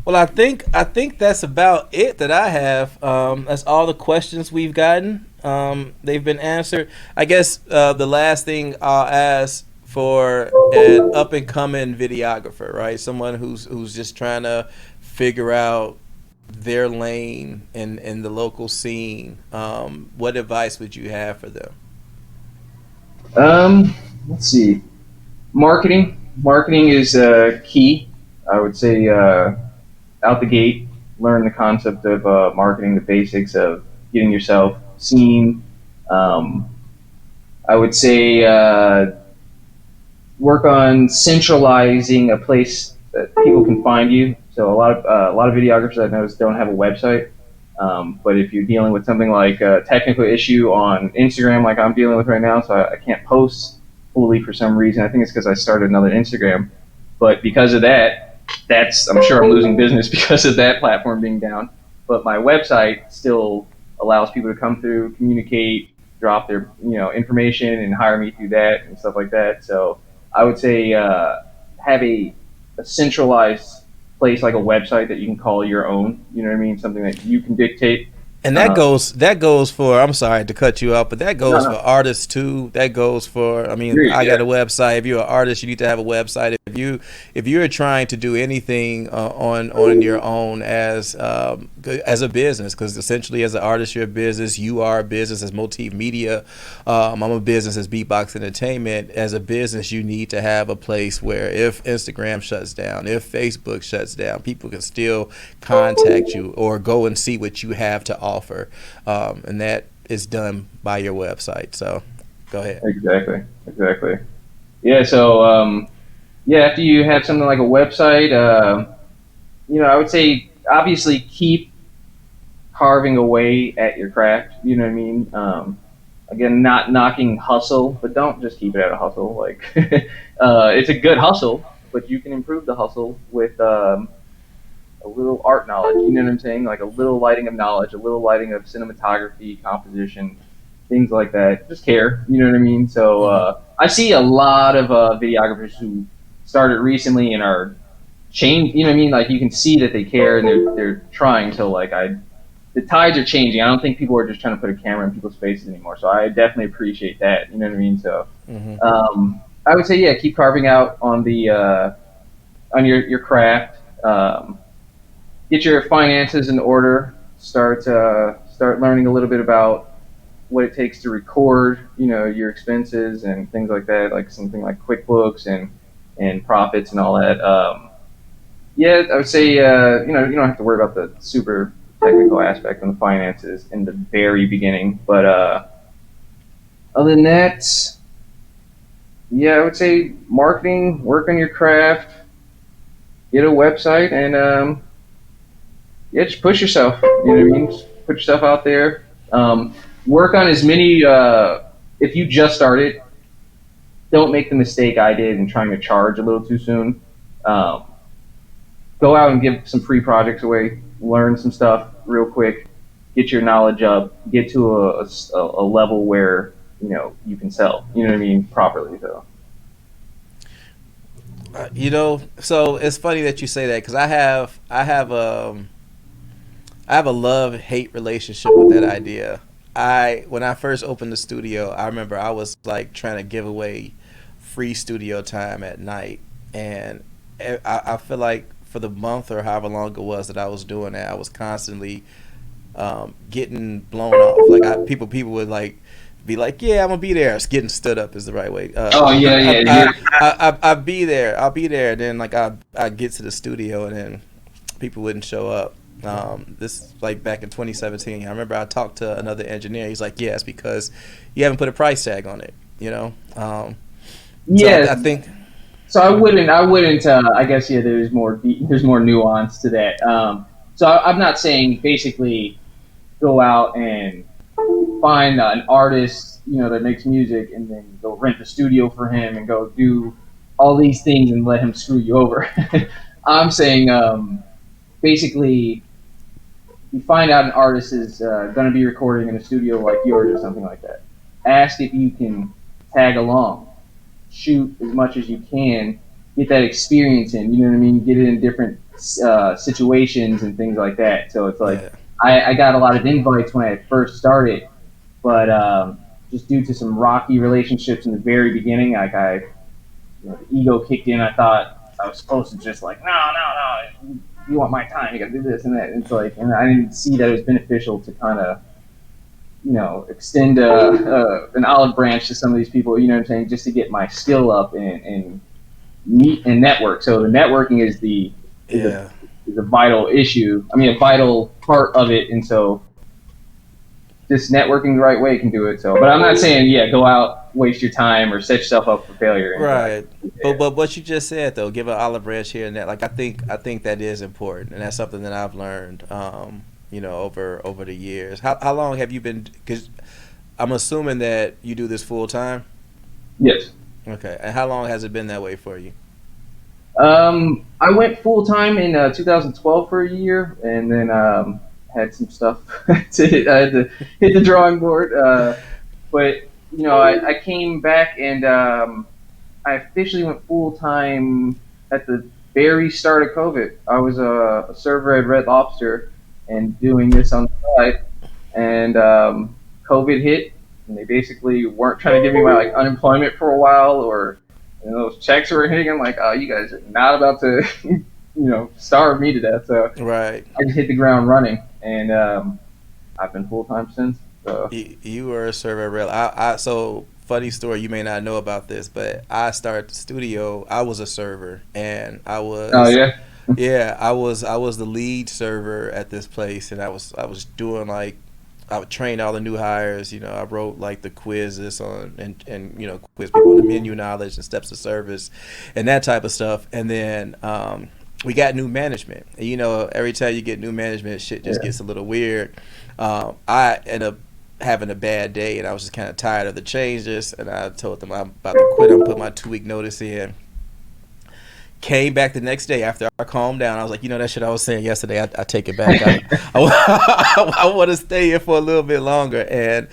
Well, I think that's about it that I have. That's all the questions we've gotten. They've been answered. I guess the last thing I'll ask for an up and coming videographer, right? Someone who's just trying to figure out their lane in the local scene. What advice would you have for them? Let's see. Marketing is key. I would say out the gate, learn the concept of marketing, the basics of getting yourself seen. I would say work on centralizing a place that people can find you. So a lot of videographers I know don't have a website. But if you're dealing with something like a technical issue on Instagram, like I'm dealing with right now, so I can't post fully for some reason. I think it's because I started another Instagram. But because of that, I'm sure I'm losing business because of that platform being down. But my website still allows people to come through, communicate, drop their information, and hire me through that and stuff like that. So I would say have a centralized place like a website that you can call your own. You know what I mean? Something that you can dictate. And that goes for, I'm sorry to cut you off, but that goes No. for artists too. That goes for, I mean, I got a website. If you're an artist, you need to have a website. If you're trying to do anything on your own as a business, because essentially as an artist you're a business, you are a business as Moteef Media. I'm a business as Beatbox Entertainment. As a business, you need to have a place where if Instagram shuts down, if Facebook shuts down, people can still contact you or go and see what you have to offer, and that is done by your website. So go ahead. Exactly. Yeah, so after you have something like a website, I would say obviously keep carving away at your craft. You know what I mean? Again, not knocking hustle, but don't just keep it at a hustle. Like it's a good hustle, but you can improve the hustle with a little art knowledge. You know what I'm saying? Like a little lighting of knowledge, a little lighting of cinematography, composition, things like that. Just care. You know what I mean? So I see a lot of videographers who started recently and are changed. You know what I mean? Like you can see that they care and they're trying to the tides are changing. I don't think people are just trying to put a camera in people's faces anymore. So I definitely appreciate that. You know what I mean? So I would say keep carving out on the on your craft. Get your finances in order. Start learning a little bit about what it takes to record, your expenses and things like that, like something like QuickBooks and profits and all that. I would say you don't have to worry about the super technical aspect on the finances in the very beginning, but other than that, I would say marketing, work on your craft, get a website, and just push yourself. You know what I mean? Just put yourself out there. Work on as many. If you just started, don't make the mistake I did in trying to charge a little too soon. Go out and give some free projects away. Learn some stuff real quick. Get your knowledge up. Get to a level where you can sell. You know what I mean? Properly, though. So it's funny that you say that because I have a love-hate relationship with that idea. When I first opened the studio, I remember I was like trying to give away free studio time at night, and I feel like for the month or however long it was that I was doing that, I was constantly getting blown off. Like people would like be like, "Yeah, I'm gonna be there." Getting stood up is the right way. I'll be there. I'll be there. And then like I get to the studio and then people wouldn't show up. This is like back in 2017. I remember I talked to another engineer. He's like, "Yes, because you haven't put a price tag on it." So I think. So I wouldn't. I guess there's more nuance to that. So I'm not saying basically go out and find an artist that makes music and then go rent the studio for him and go do all these things and let him screw you over. I'm saying basically you find out an artist is going to be recording in a studio like yours or something like that. Ask if you can tag along, shoot as much as you can, get that experience in. You know what I mean? Get it in different situations and things like that. So it's like I got a lot of invites when I first started, but just due to some rocky relationships in the very beginning, like the ego kicked in. I thought I was supposed to just like no. You want my time? You got to do this and that. And it's like, and I didn't see that it was beneficial to kind of, extend an olive branch to some of these people. You know what I'm saying? Just to get my skill up and meet and network. So the networking is a vital issue. I mean, a vital part of it. And so, just networking the right way can do it. So, but I'm not saying go out, waste your time, or set yourself up for failure. Right. But what you just said though, give an olive branch here and there. Like I think that is important, and that's something that I've learned, over the years. How long have you been? Because I'm assuming that you do this full time. Yes. Okay. And how long has it been that way for you? I went full time in 2012 for a year, and then had some stuff to hit. I had to hit the drawing board. But I came back and I officially went full time at the very start of COVID. I was a server at Red Lobster and doing this on the side, and COVID hit, and they basically weren't trying to give me my unemployment for a while, or those checks were hitting. I'm like, oh, you guys are not about to, starve me to death. So Right. I just hit the ground running, and I've been full time since. So You were a server real. So funny story. You may not know about this, but I started the studio. I was a server, and I was. oh yeah, Yeah, I was the lead server at this place, and I was doing I would train all the new hires. I wrote the quizzes on and quiz people on the menu knowledge and steps of service, and that type of stuff. And then we got new management, and every time you get new management, shit just gets a little weird. I ended up having a bad day, and I was just kind of tired of the changes, and I told them I'm about to quit. I'm putting my 2-week notice in. Came back the next day after I calmed down. I was like, that shit I was saying yesterday, I take it back. I want to stay here for a little bit longer. And,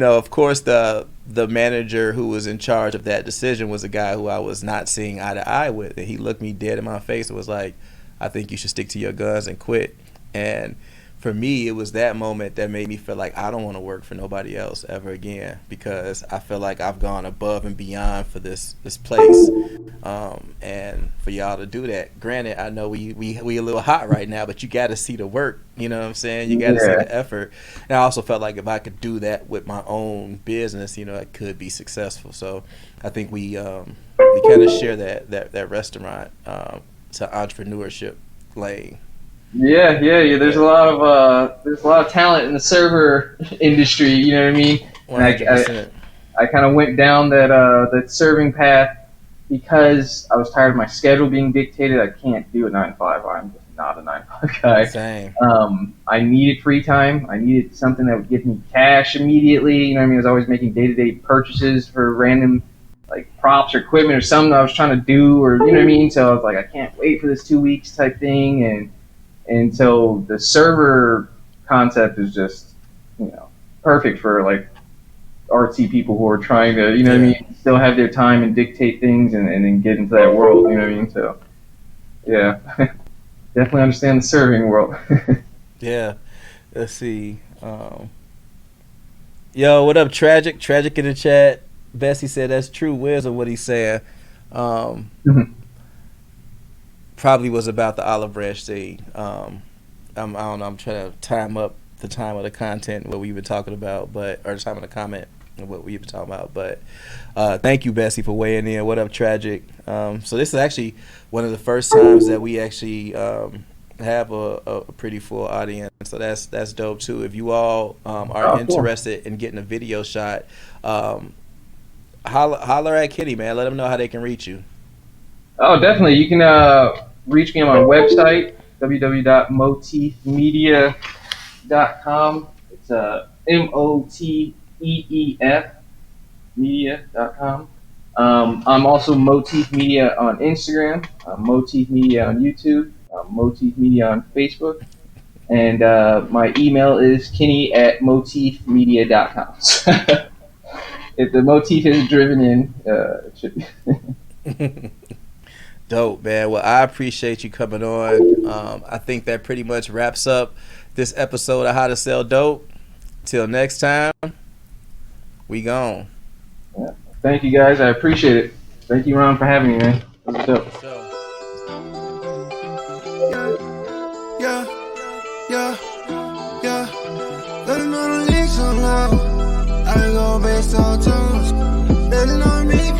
of course, the manager who was in charge of that decision was a guy who I was not seeing eye to eye with. And he looked me dead in my face and was like, I think you should stick to your guns and quit. And for me, it was that moment that made me feel like I don't want to work for nobody else ever again, because I feel like I've gone above and beyond for this place, and for y'all to do that. Granted, I know we a little hot right now, but you got to see the work. You know what I'm saying? You got to see the effort. And I also felt like if I could do that with my own business, I could be successful. So I think we kind of share that restaurant to entrepreneurship lane. Yeah. There's a lot of talent in the server industry. You know what I mean? 100%. I kind of went down that serving path because I was tired of my schedule being dictated. I can't do a 9-to-5. I'm just not a 9-to-5 guy. Same. I needed free time. I needed something that would give me cash immediately. You know what I mean? I was always making day-to-day purchases for random props or equipment or something I was trying to do, or you know what I mean? So I was like, I can't wait for this 2 weeks type thing, and so the server concept is just, perfect for artsy people who are trying to, what I mean, still have their time and dictate things and then get into that world, you know what I mean? So, yeah, definitely understand the serving world. Yeah. Let's see. Yo, what up, Tragic? Tragic in the chat. Bessie said that's true wisdom what he's saying. Probably was about the olive branch scene. I don't know. I'm trying to time up the time of the content what we've been talking about, or the time of the comment and what we've been talking about. But thank you, Bessie, for weighing in. What up, Tragic? So this is actually one of the first times that we actually have a pretty full audience. So that's dope too. If you all are interested in getting a video shot, holler at Kenny, man. Let him know how they can reach you. Oh, definitely. You can reach me on my website, www.moteefmedia.com. It's MOTEEF media.com. I'm also Moteef Media on Instagram, Moteef Media on YouTube, Moteef Media on Facebook, and my email is kenny@moteefmedia.com. If the motif is driven in, it should be. Dope, man. Well, I appreciate you coming on. I think that pretty much wraps up this episode of How to Sell Dope. Till next time, we gone. Yeah. Thank you, guys. I appreciate it. Thank you, Ron, for having me, man. It was dope. Yeah. Let them know the leaks on loud. I go based on tones. Letting on me,